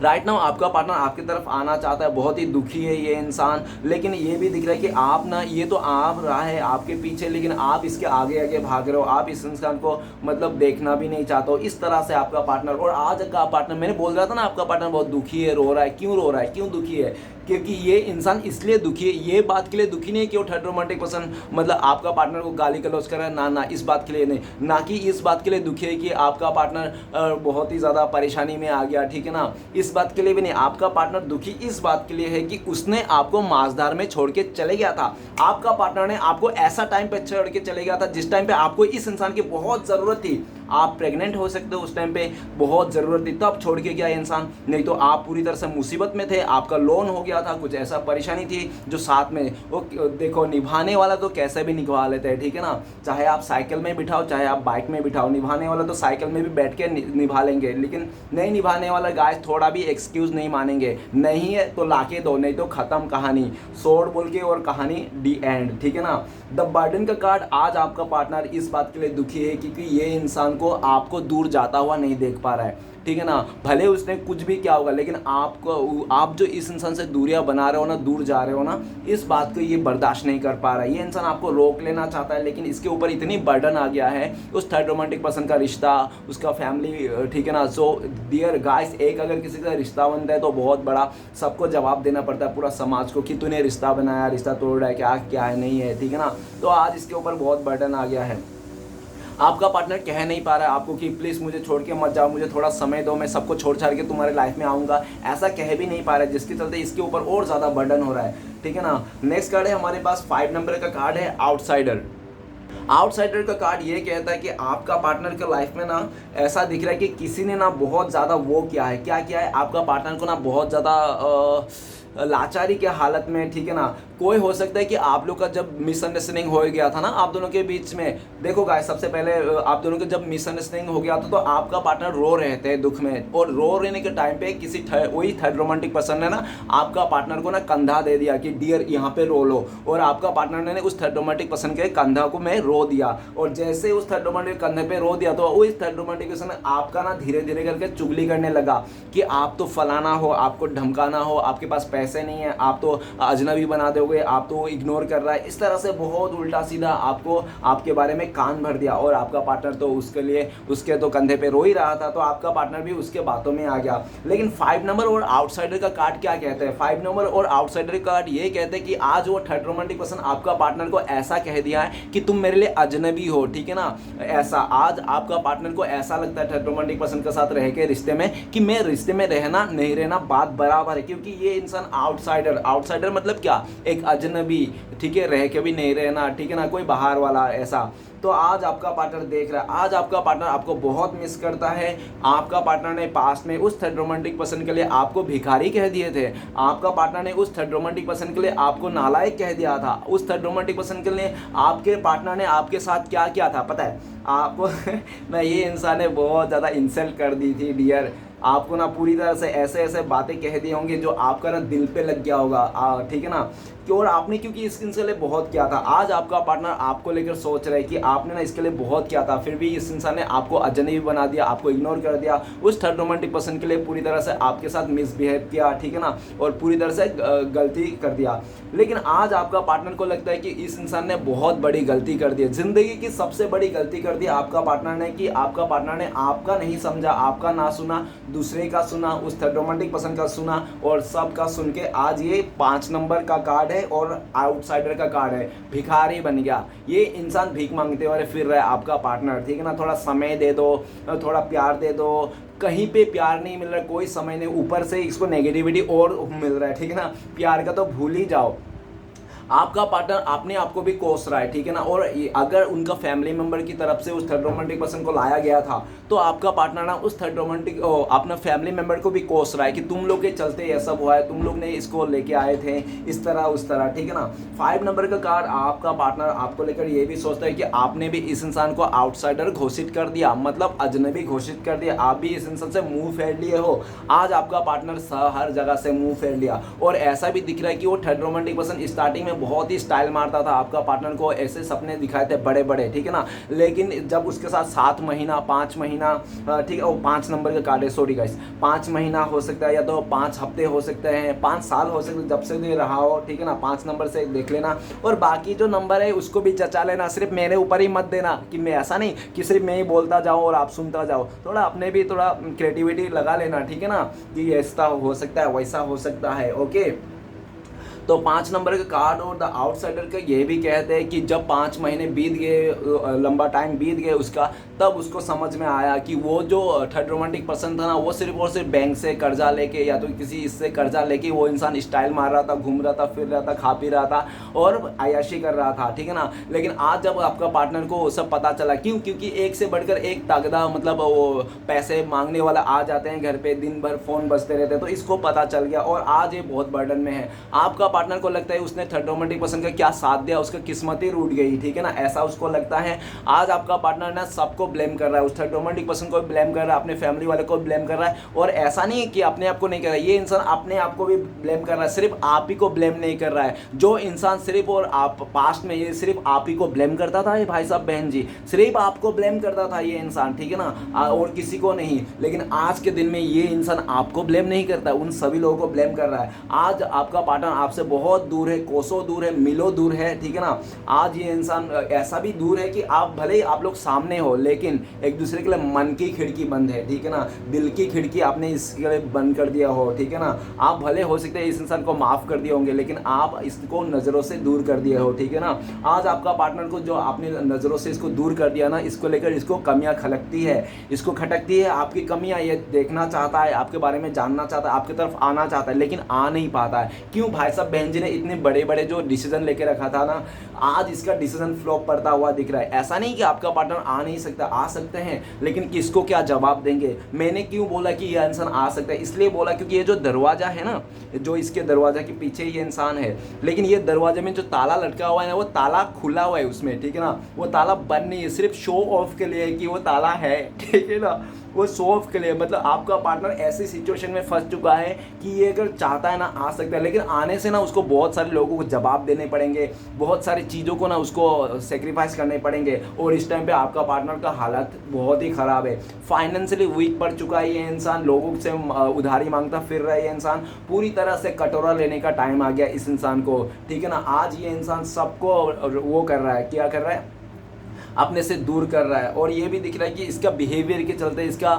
राइट नाउ आपका पार्टनर आपकी तरफ आना चाहता है, बहुत ही दुखी है ये इंसान, लेकिन ये भी दिख रहा है कि आप ना, ये तो आप रहा है आपके पीछे, लेकिन आप इसके आगे आगे भाग रहे हो, आप इस इंसान को मतलब देखना भी नहीं चाहते हो, इस तरह से आपका पार्टनर। और आज का पार्टनर, मैंने बोल रहा था ना आपका पार्टनर बहुत दुखी है, रो रहा है। क्यों रो रहा है, क्यों दुखी है? क्योंकि ये इंसान इसलिए दुखी है, ये बात के लिए दुखी नहीं है कि वो थर्ड रोमांटिक पर्सन मतलब आपका पार्टनर को गाली गलौज कर रहा है, ना, इस बात के लिए नहीं, ना कि इस बात के लिए दुखी है कि आपका पार्टनर बहुत ही ज़्यादा परेशानी में आ गया, ठीक है ना, इस बात के लिए भी नहीं। आपका पार्टनर दुखी इस बात के लिए है कि उसने आपको माझधार में छोड़ के चले गया था। आपका पार्टनर ने आपको ऐसा टाइम पे छोड़ के चले गया था जिस टाइम पे आपको इस इंसान की बहुत ज़रूरत थी। आप प्रेग्नेंट हो सकते हो, उस टाइम पे बहुत ज़रूरत थी, तब छोड़ के गया इंसान। नहीं तो आप पूरी तरह से मुसीबत में थे, आपका लोन हो गया था, कुछ ऐसा परेशानी थी जो साथ में वो देखो, निभाने वाला तो कैसे भी निभा लेते हैं, ठीक है ना, चाहे आप साइकिल में बिठाओ चाहे आप बाइक में बिठाओ, निभाने वाला तो साइकिल में भी बैठ के निभा लेंगे, लेकिन नहीं निभाने वाला गाइस थोड़ा भी एक्सक्यूज़ नहीं मानेंगे। नहीं है तो लाके दो, नहीं तो ख़त्म कहानी, सोड बोल के और कहानी दी एंड, ठीक है ना। द बर्डन का कार्ड, आज आपका पार्टनर इस बात के लिए दुखी है क्योंकि ये इंसान को आपको दूर जाता हुआ नहीं देख पा रहा है, ठीक है ना। भले उसने कुछ भी किया होगा, लेकिन आपको, आप जो इस इंसान से दूरियां बना रहे हो ना, दूर जा रहे हो ना, इस बात को ये बर्दाश्त नहीं कर पा रहा है। ये इंसान आपको रोक लेना चाहता है, लेकिन इसके ऊपर इतनी बर्डन आ गया है, उस थर्ड रोमांटिक पर्सन का रिश्ता, उसका फैमिली, ठीक है ना। सो डियर गाइस, एक अगर किसी का रिश्ता बनता है तो बहुत बड़ा सबको जवाब देना पड़ता है, पूरा समाज को, कि तूने रिश्ता बनाया, रिश्ता तोड़ रहा है, क्या क्या है, नहीं है, ठीक है ना। तो आज इसके ऊपर बहुत बर्डन आ गया है। आपका पार्टनर कह नहीं पा रहा है आपको कि प्लीज़ मुझे छोड़ के मत जाओ, मुझे थोड़ा समय दो, मैं सबको छोड़ छाड़ के तुम्हारे लाइफ में आऊँगा, ऐसा कह भी नहीं पा रहा है, जिसके चलते इसके ऊपर और ज़्यादा बर्डन हो रहा है, ठीक है ना। नेक्स्ट कार्ड है हमारे पास 5 नंबर का कार्ड है आउटसाइडर। आउटसाइडर का कार्ड ये कहता है कि आपका पार्टनर के लाइफ में ना ऐसा दिख रहा है कि किसी ने ना बहुत ज़्यादा वो किया है, क्या किया है, आपका पार्टनर को ना बहुत ज़्यादा लाचारी के हालत में, ठीक है ना। कोई हो सकता है कि आप लोग का जब मिसअंडरस्टैंडिंग हो गया था ना आप दोनों के बीच में, देखो गाइस, सबसे पहले आप दोनों के जब मिसअंडरस्टैंडिंग हो गया था तो आपका पार्टनर रो रहे थे दुख में, और रो रहने के टाइम पे किसी वही थर्ड रोमांटिक पर्सन ने ना आपका पार्टनर को ना कंधा दे दिया कि डियर यहाँ पे रो लो, और आपका पार्टनर ने उस थर्ड रोमांटिक पर्सन के कंधा को में रो दिया, और जैसे उस थर्ड रोमांटिक कंधे पे रो दिया तो उस थर्ड रोमांटिक पर्सन ने आपका ना धीरे धीरे करके चुगली करने लगा कि आप तो फलाना हो, आपको धमकाना हो, आपके पास पैसे नहीं है, आप तो अजनबी बना दोगे, आप तो इग्नोर कर रहा है, इस तरह से बहुत उल्टा सीधा आपको आपके बारे में कान भर दिया। और आपका पार्टनर तो उसके लिए उसके तो कंधे पे रो ही रहा था, तो आपका पार्टनर भी उसके बातों में आ गया। लेकिन 5 नंबर और आउटसाइडर का कार्ड क्या कहते हैं, 5 नंबर और आउटसाइडर का कार्ड ये कहते हैं कि आज वो थर्ड रोमांटिक पर्सन आपका पार्टनर को ऐसा कह दिया है कि तुम मेरे लिए अजनबी हो, ठीक है ना। ऐसा आज आपका पार्टनर को ऐसा लगता है थर्ड रोमांटिक पर्सन के साथ रह के रिश्ते में कि मैं रिश्ते में रहना नहीं रहना बात बराबर है, क्योंकि ये इंसान आउटसाइडर मतलब क्या, एक अजनबी, ठीक है, रह के भी नहीं रहना, ठीक है ना, कोई बाहर वाला ऐसा। तो आज आपका पार्टनर देख रहा है, आज आपका पार्टनर आपको बहुत मिस करता है। आपका पार्टनर ने पास्ट में उस थर्ड रोमांटिक पर्सन के लिए आपको भिखारी कह दिए थे, आपका पार्टनर ने उस थर्ड रोमांटिक पर्सन के लिए आपको नालायक कह दिया था, उस थर्ड रोमांटिक पर्सन के लिए आपके पार्टनर ने आपके साथ क्या किया था पता है आपको मैं ये इंसान ने बहुत ज़्यादा इंसल्ट कर दी थी डियर, आपको ना पूरी तरह से ऐसे ऐसे बातें कह दी होंगी जो आपका ना दिल पे लग गया होगा, ठीक है ना। और आपने क्योंकि इसके लिए बहुत किया था, आज आपका पार्टनर आपको लेकर सोच रहा है कि आपने ना इसके लिए बहुत किया था, फिर भी इस इंसान ने आपको अजनबी बना दिया, आपको इग्नोर कर दिया, उस थर्ड रोमांटिक पर्सन के लिए पूरी तरह से आपके साथ मिसबिहेव किया, ठीक है ना, और पूरी तरह से गलती कर दिया। लेकिन आज आपका पार्टनर को लगता है कि इस इंसान ने बहुत बड़ी गलती कर दी है, जिंदगी की सबसे बड़ी गलती कर दी आपका पार्टनर ने, कि आपका पार्टनर ने आपका नहीं समझा, आपका ना सुना, दूसरे का सुना, उस थर्ड रोमांटिक पर्सन का सुना, और सबका सुन के आज ये 5 नंबर का कार्ड है और आउटसाइडर का कार्ड है, भिखारी बन गया। ये इंसान भीख मांगते हुए फिर रहा है आपका पार्टनर, ठीक है ना। थोड़ा समय दे दो, थोड़ा प्यार दे दो, कहीं पे प्यार नहीं मिल रहा, कोई समय नहीं, ऊपर से इसको नेगेटिविटी और मिल रहा है, ठीक है ना। प्यार का तो भूल ही जाओ। आपका पार्टनर अपने आप को भी कोस रहा है, ठीक है ना। और अगर उनका फैमिली मेंबर की तरफ से उस थर्ड रोमांटिक पर्सन को लाया गया था तो आपका पार्टनर ना उस थर्ड रोमांटिक अपना फैमिली मेंबर को भी कोस रहा है कि तुम लोग के चलते ये सब हुआ है, तुम लोग ने इसको लेके आए थे इस तरह उस तरह, ठीक है ना। 5 नंबर का कार्ड, आपका पार्टनर आपको लेकर ये भी सोचता है कि आपने भी इस इंसान को आउटसाइडर घोषित कर दिया, मतलब अजनबी घोषित कर दिया, आप भी इस इंसान से मुंह फेर लिए हो। आज आपका पार्टनर हर जगह से मुंह फेर लिया, और ऐसा भी दिख रहा है कि वो थर्ड रोमांटिक पर्सन स्टार्टिंग में में बहुत ही स्टाइल मारता था, आपका पार्टनर को ऐसे सपने दिखाए थे बड़े बड़े, ठीक है ना। लेकिन जब उसके साथ 7 महीना 5 महीना, ठीक है, वो 5 नंबर का कार्ड है, सॉरी गाइस, 5 महीना हो सकता है या तो 5 हफ्ते हो सकते हैं, 5 साल हो सकते हैं, जब से भी रहा हो, ठीक है ना। 5 नंबर से देख लेना और बाकी जो नंबर है उसको भी जचा लेना, सिर्फ मेरे ऊपर ही मत देना कि मैं ऐसा नहीं कि सिर्फ मैं ही बोलता जाऊँ और आप सुनता जाओ, थोड़ा अपने भी थोड़ा क्रिएटिविटी लगा लेना, ठीक है ना, कि ऐसा हो सकता है वैसा हो सकता है, ओके। तो 5 नंबर का कार्ड और द आउटसाइडर का ये भी कहते हैं कि जब 5 महीने बीत गए, लंबा टाइम बीत गए उसका, तब उसको समझ में आया कि वो जो थर्ड रोमांटिक पर्सन था ना, वो सिर्फ और सिर्फ बैंक से कर्जा लेके या तो किसी इससे कर्जा लेके वो इंसान स्टाइल मार रहा था, घूम रहा था, फिर रहा था, खा पी रहा था और अय्याशी कर रहा था, ठीक है ना। लेकिन आज जब आपका पार्टनर को सब पता चला, क्योंकि एक से बढ़कर एक तगड़ा मतलब वो पैसे मांगने वाला आ जाते हैं घर पे, दिन भर फ़ोन बजते रहते हैं, तो इसको पता चल गया और आज ये बहुत बर्डन में है। आपका पार्टनर को लगता है उसने थर्ड रोमांटिक पर्सन का क्या साथ दिया, उसका किस्मत ही रूठ गई, ठीक है ना, ऐसा उसको लगता है। आज आपका पार्टनर ना सबको ब्लेम कर रहा है, उस थर्ड रोमांटिक पर्सन को ब्लेम कर रहा है, अपने फैमिली वाले को ब्लेम कर रहा है। और ऐसा नहीं है कि अपने आप को नहीं कर रहा है, ये इंसान अपने आप को भी ब्लेम कर रहा है, सिर्फ आप ही को ब्लेम नहीं कर रहा है। जो इंसान सिर्फ और आप पास्ट में ये सिर्फ आप ही को ब्लेम करता था, ये भाई साहब बहन जी, सिर्फ आपको ब्लेम करता था ये इंसान, ठीक है ना, और किसी को नहीं। लेकिन आज के दिन में ये इंसान आपको ब्लेम नहीं करता, उन सभी लोगों को ब्लेम कर रहा है। आज आपका पार्टनर आपसे बहुत दूर है, कोसों दूर है, मिलो दूर है, ठीक है ना। आज ये इंसान ऐसा भी दूर है कि आप भले ही आप लोग सामने हो, लेकिन एक दूसरे के लिए मन की खिड़की बंद है, ठीक है ना, दिल की खिड़की आपने इसके लिए बंद कर दिया हो, ठीक है ना। आप भले हो सकते हैं इस इंसान को माफ़ कर दिए होंगे, लेकिन आप इसको नज़रों से दूर कर दिए हो, ठीक है ना। आज आपका पार्टनर को जो आपने नज़रों से इसको दूर कर दिया ना, इसको लेकर इसको कमियां खलकती है, इसको खटकती है, आपकी कमियां ये देखना चाहता है, आपके बारे में जानना चाहता है, आपकी तरफ आना चाहता है, लेकिन आ नहीं पाता है। क्यों भाई साहब बहन जी ने इतने बड़े बड़े जो डिसीजन लेके रखा था ना, आज इसका डिसीजन फ्लॉप पड़ता हुआ दिख रहा है। ऐसा नहीं कि आपका पार्टनर आ नहीं सकता, आ सकते हैं, लेकिन किसको क्या जवाब देंगे। मैंने क्यों बोला कि यह इंसान आ सकता है, इसलिए बोला क्योंकि ये जो दरवाज़ा है ना, जो इसके दरवाजा के पीछे ये इंसान है, लेकिन ये दरवाजे में जो ताला लटका हुआ है ना, वो ताला खुला हुआ है उसमें, ठीक है ना, वो ताला बंद नहीं है, सिर्फ शो ऑफ के लिए कि वो ताला है, ठीक है ना, वो शो ऑफ के लिए। मतलब आपका पार्टनर ऐसी सिचुएशन में फंस चुका है कि ये अगर चाहता है ना आ सकता है, लेकिन आने से ना उसको बहुत सारे लोगों को जवाब देने पड़ेंगे, बहुत सारी चीज़ों को ना उसको सेक्रीफाइस करने पड़ेंगे। और इस टाइम पे आपका पार्टनर का हालत बहुत ही ख़राब है, फाइनेंशियली वीक पड़ चुका है ये इंसान, लोगों से उधारी मांगता फिर रहा है ये इंसान, पूरी तरह से कटोरा लेने का टाइम आ गया इस इंसान को, ठीक है ना। आज ये इंसान सबको वो कर रहा है, क्या कर रहा है, अपने से दूर कर रहा है। और ये भी दिख रहा है कि इसका बिहेवियर के चलते, इसका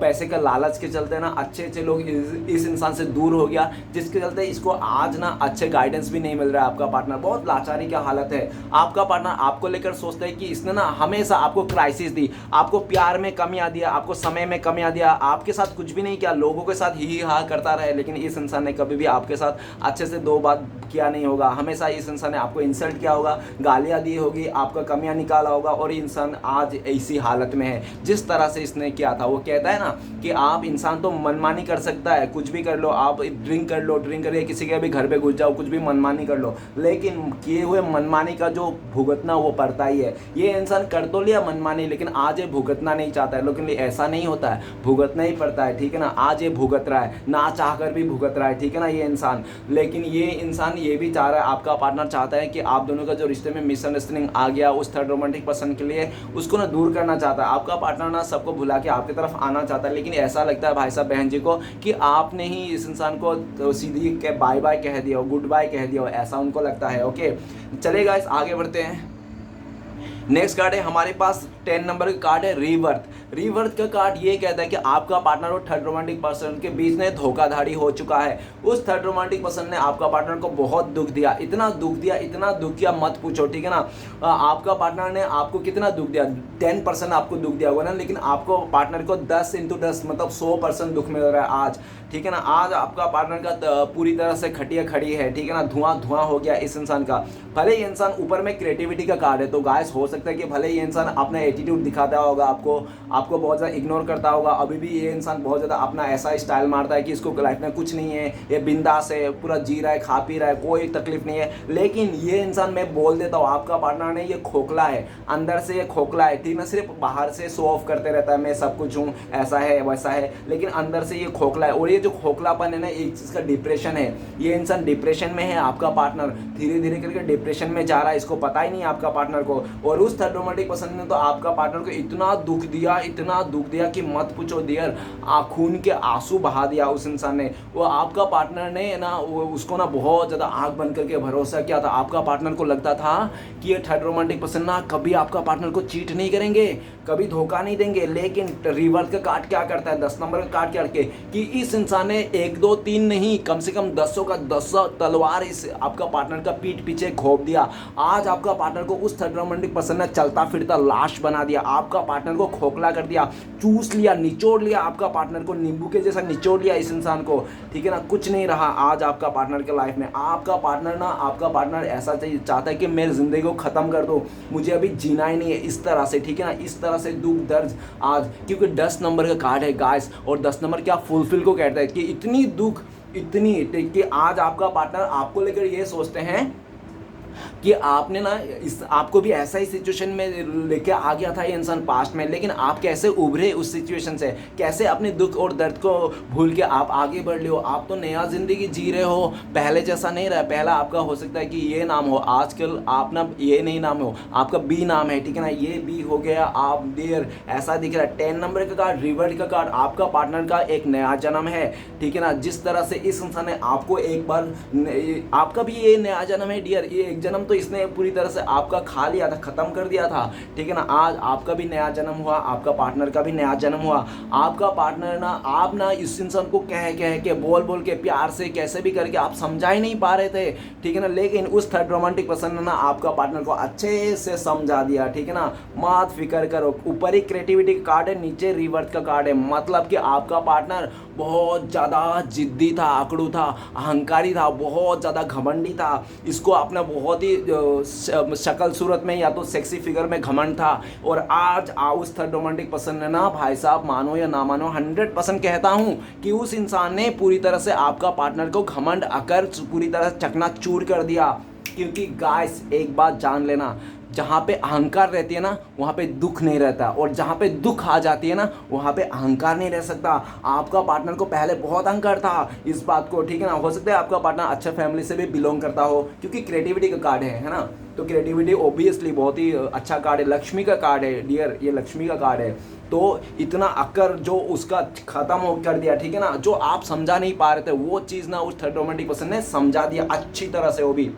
पैसे का लालच के चलते ना अच्छे अच्छे लोग इस इंसान से दूर हो गया, जिसके चलते इसको आज ना अच्छे गाइडेंस भी नहीं मिल रहा है। आपका पार्टनर बहुत लाचारी का हालत है। आपका पार्टनर आपको लेकर सोचता है कि इसने ना हमेशा आपको क्राइसिस दी, आपको प्यार में कमियां दिया, आपको समय में कमियां दिया, आपके साथ कुछ भी नहीं किया, लोगों के साथ ही हा करता रहे, लेकिन इस इंसान ने कभी भी आपके साथ अच्छे से 2 बात किया नहीं होगा। हमेशा इस इंसान ने आपको इंसल्ट किया होगा, गालियाँ दी होगी, आपका कमियाँ निकाला होगा, और इंसान आज ऐसी हालत में है जिस तरह से इसने किया था। वो कहता है ना कि आप इंसान तो मनमानी कर सकता है, कुछ भी कर लो, आप ड्रिंक कर लो, ड्रिंक करके किसी के भी घर पे घुस जाओ, कुछ भी मनमानी कर लो, लेकिन किए हुए मनमानी का जो भुगतना वो पड़ता ही है। ये इंसान कर तो लिया मनमानी, लेकिन आज ये भुगतना नहीं चाहता है, लेकिन ऐसा नहीं होता है, भुगतना ही पड़ता है, ठीक है ना। आज ये भुगत रहा है, ना चाहकर भी भुगत रहा है, ठीक है ना, ये इंसान। लेकिन ये इंसान ये भी चाह रहा है, आपका पार्टनर चाहता है कि आप दोनों का जो रिश्ते में मिसअंडरस्टैंडिंग आ गया उस थर्ड रोमांटिक पर्सन के लिए, उसको ना दूर करना चाहता है। आपका पार्टनर ना सबको भुला के आपकी तरफ आना चाहता है, लेकिन ऐसा लगता है भाई साहब बहन जी को कि आपने ही इस इंसान को तो सीधी के बाय बाय कह दिया हो, गुड बाय कह दिया हो, ऐसा उनको लगता है। ओके चलेगा, इस आगे बढ़ते हैं। नेक्स्ट कार्ड है हमारे पास 10 नंबर का कार्ड है रीवर्थ। रीवर्थ का कार्ड ये कहता है कि आपका पार्टनर और थर्ड रोमांटिक पर्सन के बीच में धोखाधड़ी हो चुका है। उस थर्ड रोमांटिक पर्सन ने आपका पार्टनर को बहुत दुख दिया, इतना दुख दिया, इतना दुख दिया मत पूछो, ठीक है ना। आपका पार्टनर ने आपको कितना दुख दिया, 10% आपको दुख दिया होगा ना, लेकिन आपको पार्टनर को 10 × 10 मतलब 100% दुख मिल रहा है आज, ठीक है ना। आज आपका पार्टनर का पूरी तरह से खटिया खड़ी है, ठीक है ना, धुआं धुआं हो गया इस इंसान का। भले ये इंसान ऊपर में क्रिएटिविटी का कार्ड है, तो गाइस हो सकता है कि भले ये इंसान अपना एटीट्यूड दिखाता होगा आपको, आपको बहुत ज़्यादा इग्नोर करता होगा। अभी भी ये इंसान बहुत ज़्यादा अपना ऐसा स्टाइल मारता है कि इसको लाइफ में कुछ नहीं है, ये बिंदास है, पूरा जी रहा है, खा पी रहा है, कोई तकलीफ नहीं है। लेकिन ये इंसान, मैं बोल देता हूँ, आपका पार्टनर नहीं, ये खोखला है, अंदर से ये खोखला है, ठीक ना। सिर्फ बाहर से शो ऑफ करते रहता है, मैं सब कुछ हूँ, ऐसा है वैसा है, लेकिन अंदर से ये खोखला है। और ये जो खोखलापन है ना, एक चीज़ का डिप्रेशन है। ये इंसान डिप्रेशन में है, आपका पार्टनर धीरे धीरे करके डिप्रेशन में जा रहा है, इसको पता ही नहीं आपका पार्टनर को। और उस थर्ड रोमांटिक पर्सन ने तो आपका पार्टनर को इतना दुख दिया, इतना दुख दिया कि मत पूछो डियर। खून के आंसू बहा दिया उस इंसान ने। वो आपका पार्टनर ने ना, वो उसको ना बहुत ज़्यादा आँख बंद करके भरोसा किया था। आपका पार्टनर को लगता था कि ये थर्ड रोमांटिक पर्सन ना कभी आपका पार्टनर को चीट नहीं करेंगे, कभी धोखा नहीं देंगे। लेकिन रिवर्स का कार्ड क्या करता है, 10 नंबर का कार्ड क्या करके, कि इस इंसान ने 1 2 3 नहीं, कम से कम 10 का 10 तलवार इस आपका पार्टनर का पीठ पीछे घोंप दिया। आज आपका पार्टनर को उस थर्ड रोमांटिक पर्सन ने चलता फिरता लाश बना दिया, आपका पार्टनर को खोखला कर दिया, चूस लिया, निचोड़ लिया आपका पार्टनर को, नींबू के जैसा निचोड़ लिया इस इंसान को, ठीक है ना। कुछ नहीं रहा आज आपका पार्टनर के लाइफ में। आपका पार्टनर ऐसा चाहता है कि मैं ज़िंदगी को ख़त्म कर दूँ, मुझे अभी जीना ही नहीं है, इस तरह से, ठीक है ना। इस तरह से दुख दर्द आज, क्योंकि 10 नंबर का कार्ड है गाइस, और 10 नंबर क्या फुलफिल को कहता है कि इतनी दुख, इतनी कि आज आपका पार्टनर आपको लेकर ये सोचते हैं कि आपने ना इस आपको भी ऐसा ही सिचुएशन में लेके आ गया था ये इंसान पास्ट में, लेकिन आप कैसे उभरे उस सिचुएशन से, कैसे अपने दुख और दर्द को भूल के आप आगे बढ़ रहे हो। आप तो नया ज़िंदगी जी रहे हो, पहले जैसा नहीं रहा। पहला आपका हो सकता है कि ये नाम हो, आजकल आप ना ये नहीं नाम हो, आपका बी नाम है, ठीक है ना। ये बी हो गया, आप देर ऐसा दिख रहा है। 10 नंबर का कार्ड, रिवर्ट का कार्ड, आपका पार्टनर का एक नया जन्म है, ठीक है ना। जिस तरह से इस इंसान ने आपको एक बार, आपका भी ये नया जन्म है डियर। ये एक जन्म तो इसने पूरी तरह से आपका खा लिया था, खत्म कर दिया था, ठीक है ना। आज आपका भी नया जन्म हुआ, आपका पार्टनर का भी नया जन्म हुआ। आपका पार्टनर ना, आप ना इस इंसान को कह के बोल के प्यार से कैसे भी करके आप समझा ही नहीं पा रहे थे, ठीक है ना। लेकिन उस थर्ड रोमांटिक पर्सन ने ना आपका पार्टनर को अच्छे से समझा दिया, ठीक है ना। मत फिक्र करो। ऊपर ही क्रिएटिविटी का कार्ड है, नीचे रिवर्स का कार्ड है। मतलब कि आपका पार्टनर बहुत ज़्यादा जिद्दी था, आकड़ू था, अहंकारी था, बहुत ज़्यादा घमंडी था। इसको अपना बहुत ही शक्ल सूरत में या तो सेक्सी फिगर में घमंड था। और आज उस थर्ड रोमांटिक पर्सन ने ना, भाई साहब मानो या ना मानो, 100% कहता हूँ कि उस इंसान ने पूरी तरह से आपका पार्टनर को घमंड आकर पूरी तरह चकनाचूर कर दिया। क्योंकि गाइस एक बात जान लेना, जहाँ पे अहंकार रहती है ना, वहाँ पे दुख नहीं रहता, और जहाँ पे दुख आ जाती है ना, वहाँ पे अहंकार नहीं रह सकता। आपका पार्टनर को पहले बहुत अहंकार था इस बात को, ठीक है ना। हो सकता है आपका पार्टनर अच्छा फैमिली से भी बिलोंग करता हो, क्योंकि क्रिएटिविटी का कार्ड है ना। तो क्रिएटिविटी ओबियसली बहुत ही अच्छा कार्ड है, लक्ष्मी का कार्ड है डियर, ये लक्ष्मी का कार्ड है। तो इतना अक्कर जो उसका ख़त्म हो कर दिया, ठीक है ना। जो आप समझा नहीं पा रहे थे वो चीज़ ना उस थर्ड रोमांटिक पर्सन ने समझा दिया अच्छी तरह से। वो भी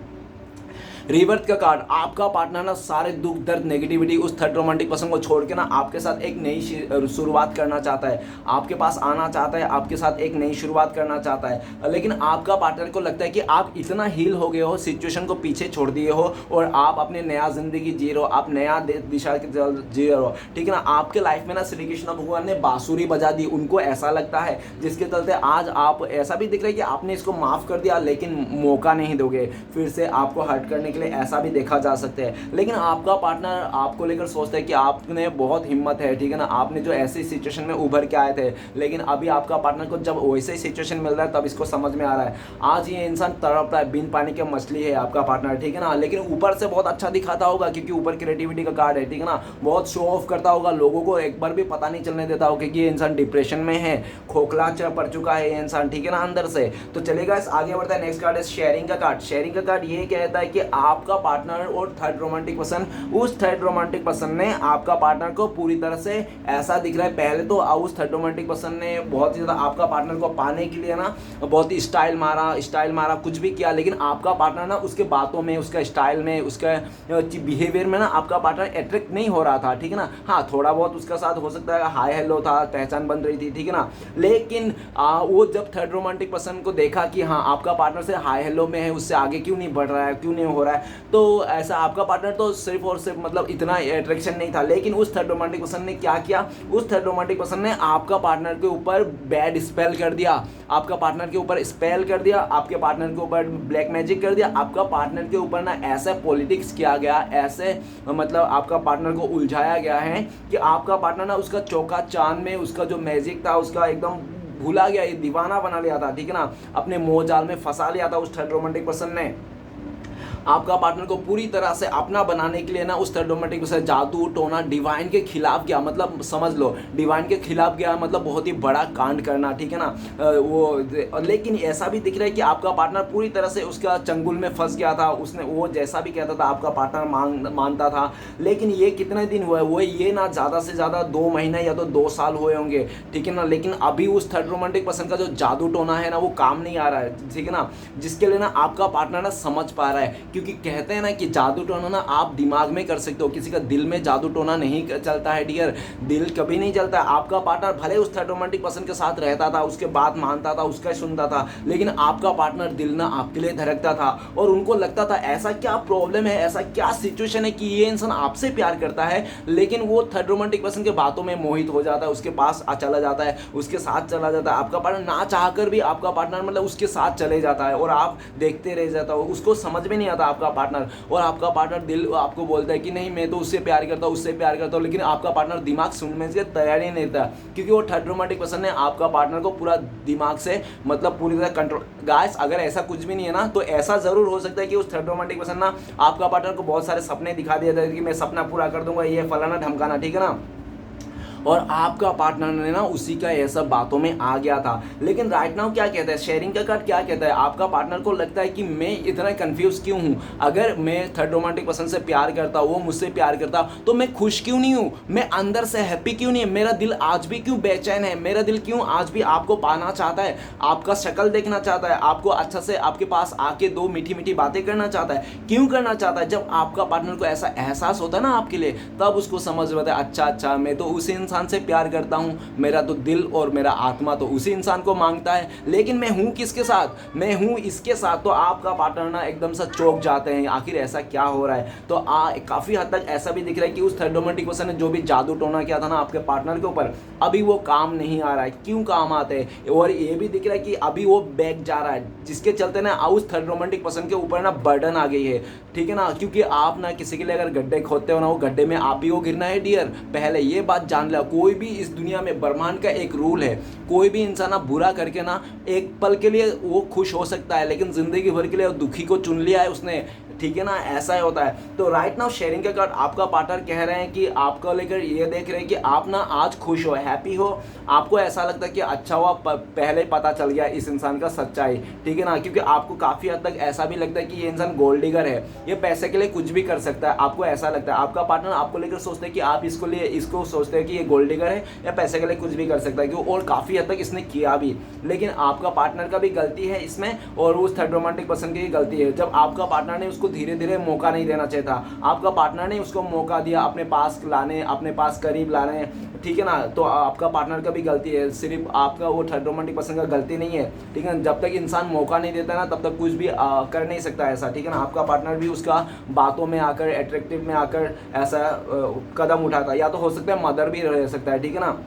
रिवर्स का कार्ड, आपका पार्टनर ना सारे दुख दर्द नेगेटिविटी उस थर्ड रोमांटिक पर्सन को छोड़ के ना आपके साथ एक नई शुरुआत करना चाहता है, आपके पास आना चाहता है, आपके साथ एक नई शुरुआत करना चाहता है। लेकिन आपका पार्टनर को लगता है कि आप इतना हील हो गए हो, सिचुएशन को पीछे छोड़ दिए हो, और आप अपने नया ज़िंदगी जी रहे हो, आप नया दिशा जी रहे हो, ठीक है ना। आपके लाइफ में ना श्री कृष्ण भगवान ने बांसुरी बजा दी, उनको ऐसा लगता है, जिसके चलते आज आप ऐसा भी दिख रहा है कि आपने इसको माफ़ कर दिया, लेकिन मौका नहीं दोगे फिर से आपको हर्ट करने के लिए, ऐसा भी देखा जा सकता है। लेकिन आपका पार्टनर आपको लेकर सोचता है कि आपने बहुत हिम्मत है, ठीक है ना, आपने जो ऐसी सिचुएशन में उभर के आए थे। लेकिन अभी आपका पार्टनर को जब वैसे ही सिचुएशन मिल रहा है तब इसको समझ में आ रहा है। आज ये इंसान तड़प रहा है, बिन पानी के मछली है आपका पार्टनर, ठीक है ना। लेकिन ऊपर से बहुत अच्छा दिखाता होगा, क्योंकि ऊपर क्रिएटिविटी का कार्ड है, ठीक है ना। बहुत शो ऑफ करता होगा, लोगों को एक बार भी पता नहीं चलने देता होगा कि ये इंसान डिप्रेशन में है, खोखला पड़ चुका है ये इंसान, ठीक है ना, अंदर से। तो चलेगा, आगे बढ़ता है। नेक्स्ट कार्ड है शेयरिंग का कार्ड। शेयरिंग का कार्ड ये कहता है कि आपका पार्टनर और थर्ड रोमांटिक पर्सन, उस थर्ड रोमांटिक पर्सन ने आपका पार्टनर को पूरी तरह से ऐसा दिख रहा है। पहले तो उस थर्ड रोमांटिक पर्सन ने बहुत ही ज़्यादा आपका पार्टनर को पाने के लिए ना बहुत ही स्टाइल मारा, कुछ भी किया, लेकिन आपका पार्टनर ना उसके बातों में, उसका स्टाइल में, उसका बिहेवियर में ना आपका पार्टनर अट्रैक्ट नहीं हो रहा था, ठीक है ना। हाँ, थोड़ा बहुत उसका साथ हो सकता है हाय हेलो था, पहचान बन रही थी, ठीक है ना। लेकिन वो जब थर्ड रोमांटिक पर्सन को देखा कि हाँ आपका पार्टनर से हाय हेलो में है, उससे आगे क्यों नहीं बढ़ रहा है, क्यों नहीं हो रहा है, है। तो ऐसा आपका पार्टनर तो सिर्फ और सिर्फ मतलब इतना अट्रैक्शन नहीं था, लेकिन उस थर्ड रोमांटिक पर्सन ने क्या किया, उस थर्ड रोमांटिक पर्सन ने आपका पार्टनर के ऊपर बैड स्पेल कर दिया, आपका पार्टनर के ऊपर स्पेल कर दिया, आपके पार्टनर के ऊपर ब्लैक मैजिक कर दिया, आपका पार्टनर के ऊपर ना ऐसा पॉलिटिक्स किया गया, ऐसे मतलब आपका पार्टनर को उलझाया गया है कि आपका पार्टनर ना उसका चौका चांद में उसका जो मैजिक था उसका एकदम भूला गया, ये दीवाना बना लिया था, ठीक है ना, अपने मोह जाल में फंसा लिया था उस थर्ड रोमांटिक पर्सन ने। आपका पार्टनर को पूरी तरह से अपना बनाने के लिए ना उस थर्ड रोमांटिक पर्सन जादू टोना डिवाइन के खिलाफ गया, मतलब समझ लो डिवाइन के खिलाफ गया, मतलब बहुत ही बड़ा कांड करना, ठीक है ना। वो लेकिन ऐसा भी दिख रहा है कि आपका पार्टनर पूरी तरह से उसका चंगुल में फंस गया था, उसने वो जैसा भी कहता था आपका पार्टनर मानता था। लेकिन ये कितने दिन हुए, वो ये ना ज़्यादा से ज़्यादा 2 महीने या तो 2 साल हुए होंगे, ठीक है ना। लेकिन अभी उस थर्ड रोमांटिक पर्सन का जो जादू टोना है ना वो काम नहीं आ रहा है, ठीक है ना, जिसके लिए ना आपका पार्टनर ना समझ पा रहा है। क्योंकि कहते हैं ना कि जादू टोना ना आप दिमाग में कर सकते हो, किसी का दिल में जादू टोना नहीं चलता है डियर, दिल कभी नहीं चलता। आपका पार्टनर भले उस थर्ड रोमांटिक पर्सन के साथ रहता था, उसके बात मानता था, उसका सुनता था, लेकिन आपका पार्टनर दिल ना आपके लिए धड़कता था और उनको लगता था ऐसा क्या प्रॉब्लम है, ऐसा क्या सिचुएशन है कि ये इंसान आपसे प्यार करता है। लेकिन वो थर्ड रोमांटिक पर्सन के बातों में मोहित हो जाता है, उसके पास चला जाता है, उसके साथ चला जाता है। आपका पार्टनर ना चाहकर भी आपका पार्टनर मतलब उसके साथ चले जाता है और आप देखते रह जाता हो, उसको समझ में नहीं आता आपका पार्टनर। और आपका पार्टनर दिल आपको बोलता है कि नहीं मैं तो उससे प्यार करता हूँ, उससे प्यार करता हूँ, लेकिन आपका पार्टनर दिमाग सुनने से तैयार ही नहीं था, क्योंकि वो थर्ड रोमांटिक पर्सन ने आपका पार्टनर को पूरा दिमाग से मतलब पूरी तरह कंट्रोल। गाइस अगर ऐसा कुछ भी नहीं है ना तो ऐसा जरूर हो सकता है कि उस थर्ड रोमांटिक पर्सन ना आपका पार्टनर को बहुत सारे सपने दिखा दिया था कि मैं सपना पूरा कर दूंगा, ये फलाना ढमकाना, ठीक है ना, और आपका पार्टनर ने ना उसी का ये सब बातों में आ गया था। लेकिन राइट नाउ क्या कहता है, शेयरिंग का कार्ड क्या कहता है, आपका पार्टनर को लगता है कि मैं इतना कंफ्यूज क्यों हूँ, अगर मैं थर्ड रोमांटिक पर्सन से प्यार करता हूँ, वो मुझसे प्यार करता तो मैं खुश क्यों नहीं हूँ, मैं अंदर से हैप्पी क्यों नहीं है, मेरा दिल आज भी क्यों बेचैन है, मेरा दिल क्यों आज भी आपको पाना चाहता है, आपका शक्ल देखना चाहता है, आपको अच्छा से आपके पास आके 2 मीठी मीठी बातें करना चाहता है, क्यों करना चाहता है। जब आपका पार्टनर को ऐसा एहसास होता है ना आपके लिए, तब उसको समझ में आता है अच्छा मैं तो उस इंसान से प्यार करता हूँ, मेरा तो दिल और मेरा आत्मा तो उसी इंसान को मांगता है, लेकिन मैं हूँ किसके साथ, मैं हूँ इसके साथ। तो आपका पार्टनर ना एकदम से चौंक जाते हैं, आखिर ऐसा क्या हो रहा है। तो काफ़ी हद तक ऐसा भी दिख रहा है कि उस थर्ड रोमांटिक पर्सन ने जो भी जादू टोना किया था ना आपके पार्टनर के ऊपर, अभी वो काम नहीं आ रहा है। क्यों काम आते हैं, और ये भी दिख रहा है कि अभी वो बैक जा रहा है, जिसके चलते ना उस थर्ड रोमांटिक पर्सन के ऊपर ना बर्डन आ गई है, ठीक है ना। क्योंकि आप ना किसी के लिए अगर गड्ढे खोदते हो ना, वो गड्ढे में आप ही को गिरना है डियर, पहले ये बात जान लो। कोई भी इस दुनिया में ब्रह्मांड का एक रूल है, कोई भी इंसान ना बुरा करके ना एक पल के लिए वो खुश हो सकता है, लेकिन जिंदगी भर के लिए दुखी को चुन लिया है उसने, ठीक है ना, ऐसा ही होता है। तो राइट नाउ शेयरिंग का कार्ड आपका पार्टनर कह रहे हैं कि आपको लेकर ये देख रहे हैं कि आप ना आज खुश हो, हैप्पी हो, आपको ऐसा लगता है कि अच्छा हुआ पहले पता चल गया इस इंसान का सच्चाई, ठीक है ना। क्योंकि आपको काफ़ी हद तक ऐसा भी लगता है कि ये इंसान गोल्ड डिगर है, ये पैसे के लिए कुछ भी कर सकता है, आपको ऐसा लगता है। आपका पार्टनर आपको लेकर सोचते हैं कि आप इसको सोचते हैं कि ये गोल्ड डिगर है या पैसे के लिए कुछ भी कर सकता है, और काफ़ी हद तक इसने किया भी। लेकिन आपका पार्टनर का भी गलती है इसमें, और उस थर्ड रोमांटिक पर्सन की गलती है। जब आपका पार्टनर ने उसको धीरे धीरे मौका नहीं देना चाहिए था, आपका पार्टनर ने उसको मौका दिया अपने पास लाने, अपने पास करीब लाने, ठीक है ना। तो आपका पार्टनर का भी गलती है, सिर्फ आपका वो थर्ड रोमांटिक पर्सन का गलती नहीं है, ठीक है ना। जब तक इंसान मौका नहीं देता ना तब तक कुछ भी कर नहीं सकता ऐसा, ठीक है ना। आपका पार्टनर भी उसका बातों में आकर, एट्रैक्टिव में आकर ऐसा कदम उठाता, या तो हो सकता है मदर भी रह सकता है, ठीक है ना।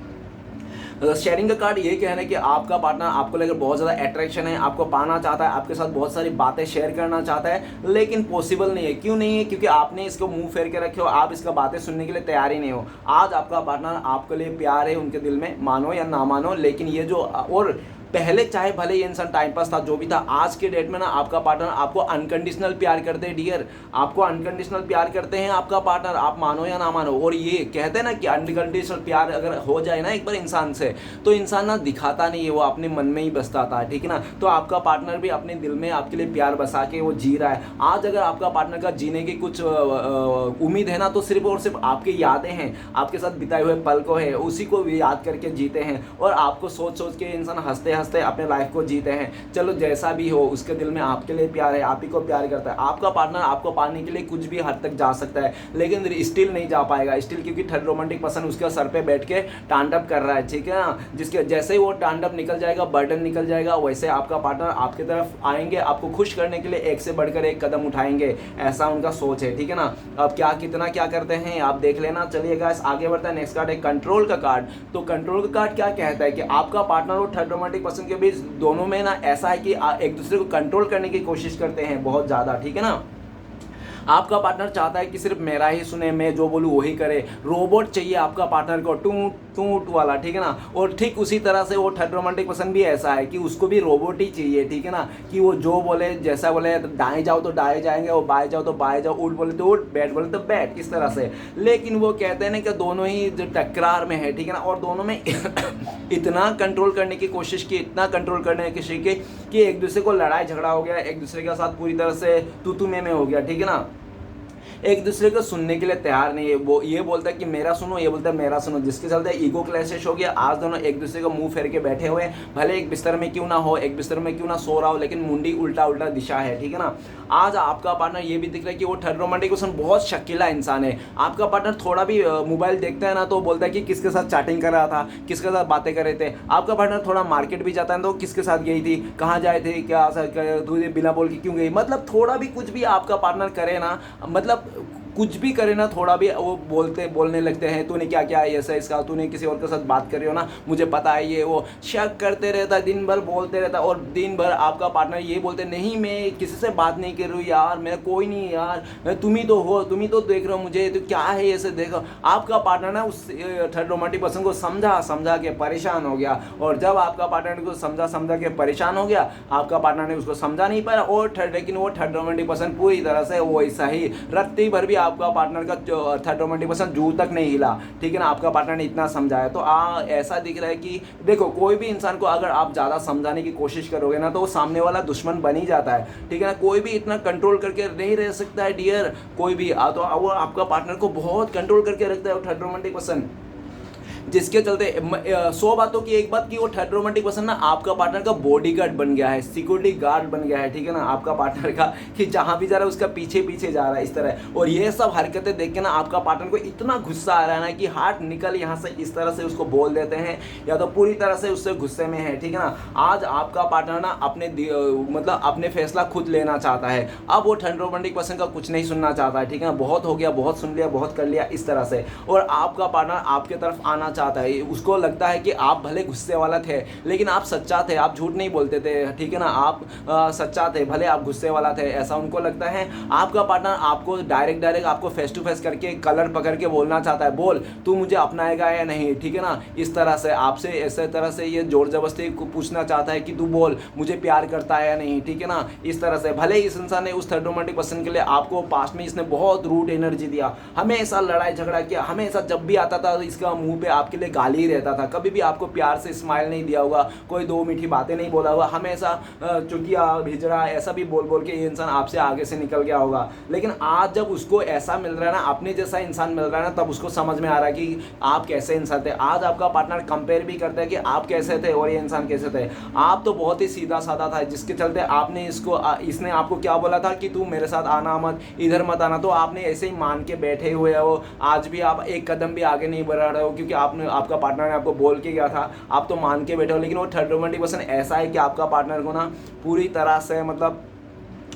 शेयरिंग का कार्ड ये कहना है कि आपका पार्टनर आपको लेकर बहुत ज़्यादा अट्रैक्शन है, आपको पाना चाहता है, आपके साथ बहुत सारी बातें शेयर करना चाहता है, लेकिन पॉसिबल नहीं है। क्यों नहीं है, क्योंकि आपने इसको मुंह फेर के रखे हो, आप इसका बातें सुनने के लिए तैयार ही नहीं हो। आज आपका पार्टनर आपके लिए प्यार है उनके दिल में, मानो या ना मानो, लेकिन ये जो, और पहले चाहे भले ये इंसान टाइम पास था जो भी था, आज के डेट में ना आपका पार्टनर आपको अनकंडीशनल प्यार करते हैं डियर, आपको अनकंडीशनल प्यार करते हैं आपका पार्टनर, आप मानो या ना मानो। और ये कहते हैं ना कि अनकंडीशनल प्यार अगर हो जाए ना एक बार इंसान से, तो इंसान ना दिखाता नहीं है, वो अपने मन में ही बसता था, ठीक है ना। तो आपका पार्टनर भी अपने दिल में आपके लिए प्यार बसा के वो जी रहा है। आज अगर आपका पार्टनर का जीने की कुछ उम्मीद है ना, तो सिर्फ और सिर्फ आपकी यादें हैं, आपके साथ बिताए हुए पल को है, उसी को याद करके जीते हैं। और आपको सोच सोच के इंसान हंसते हंसते अपने लाइफ को जीते हैं। चलो जैसा भी हो, उसके दिल में आपके लिए प्यार है, आप ही को प्यार करता है। आपका पार्टनर आपको पाने के लिए कुछ भी हद तक जा सकता है, लेकिन स्टिल नहीं जा पाएगा, स्टिल, क्योंकि थर्ड रोमांटिक पर्सन उसके सर पे बैठ के तांडव कर रहा है, ठीक है ना। जिसके जैसे ही वो तांडव निकल जाएगा, बर्डन निकल जाएगा, वैसे आपका पार्टनर आपकी तरफ आएंगे, आपको खुश करने के लिए एक से बढ़कर एक कदम उठाएंगे, ऐसा उनका सोच है, ठीक है ना। अब कितना क्या करते हैं आप देख लेना। चलिए गाइस आगे बढ़ता है। नेक्स्ट कार्ड है कंट्रोल का कार्ड। तो कंट्रोल का कार्ड क्या कहता है कि आपका पार्टनर और थर्ड रोमांटिक पर्सन के बीच दोनों में ना ऐसा है कि एक दूसरे को कंट्रोल करने की कोशिश करते हैं बहुत ज़्यादा, ठीक है ना। आपका पार्टनर चाहता है कि सिर्फ मेरा ही सुने, मैं जो बोलूँ वही करे। रोबोट चाहिए आपका पार्टनर को, टूट टूट वाला, ठीक है ना। और ठीक उसी तरह से वो थर्ड रोमांटिक पर्सन भी ऐसा है कि उसको भी रोबोट ही चाहिए, ठीक है ना। कि वो जो बोले, जैसा बोले, दाएं जाओ तो दाएं जाएंगे, और बाएं जाओ तो बाएं जाओ, उठ बोले तो उठ, बैठ बोले तो बैठ, इस तरह से। लेकिन वो कहते हैं ना कि दोनों ही जो टकरार में है, ठीक है ना, और दोनों में इतना कंट्रोल करने की कोशिश की, इतना कंट्रोल करने की कोशिश की कि एक दूसरे को लड़ाई झगड़ा हो गया, एक दूसरे के साथ पूरी तरह से तू में हो गया, ठीक है ना। एक दूसरे को सुनने के लिए तैयार नहीं है। वो ये बोलता है कि मेरा सुनो, ये बोलता है मेरा सुनो, जिसके चलते ईगो क्लैशेस हो गया। आज दोनों एक दूसरे को मुंह फेर के बैठे हुए हैं, भले एक बिस्तर में क्यों ना हो, एक बिस्तर में क्यों ना सो रहा हो, लेकिन मुंडी उल्टा उल्टा दिशा है, ठीक है ना। आज आपका पार्टनर ये भी दिख रहा है कि वो थर्ड रोमांटिक पर्सन बहुत शकीला इंसान है। आपका पार्टनर थोड़ा भी मोबाइल देखता है ना तो बोलता है कि किसके साथ चैटिंग कर रहा था, किसके साथ बातें कर रहे थे। आपका पार्टनर थोड़ा मार्केट भी जाता है तो किसके साथ गई थी, कहाँ जाए थे, क्या तू बिना बोल के क्यों गई, मतलब थोड़ा भी कुछ भी आपका पार्टनर करे ना, मतलब कुछ भी करे ना, थोड़ा भी वो बोलने लगते हैं, तूने क्या क्या ऐसा इसका, तूने किसी और के साथ बात कर रही हो ना, मुझे पता है, ये वो शक करते रहता है, दिन भर बोलते रहता है। और दिन भर आपका पार्टनर ये बोलते नहीं मैं किसी से बात नहीं कर रही हूँ यार, मेरा कोई नहीं यार, तुम ही तो हो, तुम ही तो देख रहे हो मुझे, तो क्या है ऐसे देखो। आपका पार्टनर ना उस थर्ड रोमांटिक पर्सन को समझा के परेशान हो गया, और जब आपका पार्टनर को समझा के परेशान हो गया, आपका पार्टनर ने उसको समझा नहीं पाया, और लेकिन वो थर्ड रोमांटिक पर्सन पूरी तरह से वो ऐसा ही रत्ती भर भी आपका पार्टनर का थर्ड रोमांटिक पर्सन जू तक नहीं हिला, ठीक है ना। आपका पार्टनर ने इतना समझाया, तो ऐसा दिख रहा है कि देखो कोई भी इंसान को अगर आप ज़्यादा समझाने की कोशिश करोगे ना तो वो सामने वाला दुश्मन बन ही जाता है, ठीक है ना। कोई भी इतना कंट्रोल करके नहीं रह सकता है डियर, कोई भी तो वो आपका पार्टनर को बहुत कंट्रोल करके रखता है वो थर्ड रोमांटिक पर्सन, जिसके चलते 100 बातों की एक बात कि वो थर्ड रोमांटिक पर्सन ना आपका पार्टनर का बॉडीगार्ड बन गया है, सिक्योरिटी गार्ड बन गया है, ठीक है ना, आपका पार्टनर का, कि जहां भी जा रहा है उसका पीछे पीछे जा रहा है इस तरह। और ये सब हरकतें देख के ना आपका पार्टनर को इतना गुस्सा आ रहा है ना कि हाथ निकल यहाँ से, इस तरह से उसको बोल देते हैं, या तो पूरी तरह से उससे गुस्से में है, ठीक है ना। आज आपका पार्टनर ना मतलब अपने फैसला खुद लेना चाहता है। अब वो थर्ड रोमांटिक पर्सन का कुछ नहीं सुनना चाहता है, ठीक है ना। बहुत हो गया, बहुत सुन लिया, बहुत कर लिया, इस तरह से। और आपका पार्टनर आपके तरफ आना चाहता है, उसको लगता है कि आप भले गुस्से वाला थे लेकिन आप सच्चा थे, आप झूठ नहीं बोलते थे, ठीक है ना, आप सच्चा थे, भले आप गुस्से वाला थे, ऐसा उनको लगता है। आपका पार्टनर आपको डायरेक्ट आपको फेस टू फेस करके कलर पकड़ के बोलना चाहता है, बोल तू मुझे अपनाएगा या नहीं, ठीक है ना। इस तरह से आपसे ऐसे तरह से ये जोर जबरदस्ती पूछना चाहता है कि तू बोल मुझे प्यार करता है या नहीं, ठीक है ना। इस तरह से भले इस इंसान ने उस थर्ड रोमांटिक पर्सन के लिए आपको पास्ट में इसने बहुत रूट एनर्जी दिया, हमेशा लड़ाई झगड़ा किया, हमेशा जब भी आता था इसका मुंह पे आपके लिए गाली रहता था, कभी भी आपको प्यार से स्माइल नहीं दिया होगा, कोई दो मीठी बातें नहीं बोला होगा, हमेशा चुटिया भिजड़ा ऐसा भी बोल बोल के ये इंसान आपसे आगे से निकल गया होगा। लेकिन आज जब उसको ऐसा मिल रहा है ना, अपने जैसा इंसान मिल रहा है ना, तब उसको समझ में आ रहा है कि आप कैसे इंसान थे। आज आपका पार्टनर कंपेयर भी करता है कि आप कैसे थे और ये इंसान कैसे थे। आप तो बहुत ही सीधा साधा था, जिसके चलते आपने इसने आपको क्या बोला था कि तू मेरे साथ आना मत, इधर मत आना, तो आपने ऐसे ही मान के बैठे हुए हो। आज भी आप एक कदम भी आगे नहीं बढ़ रहे हो क्योंकि आपका पार्टनर ने आपको बोल के गया था, आप तो मान के बैठे हो। लेकिन वो थर्ड रोमांटिक पर्सन ऐसा है कि आपका पार्टनर को ना पूरी तरह से मतलब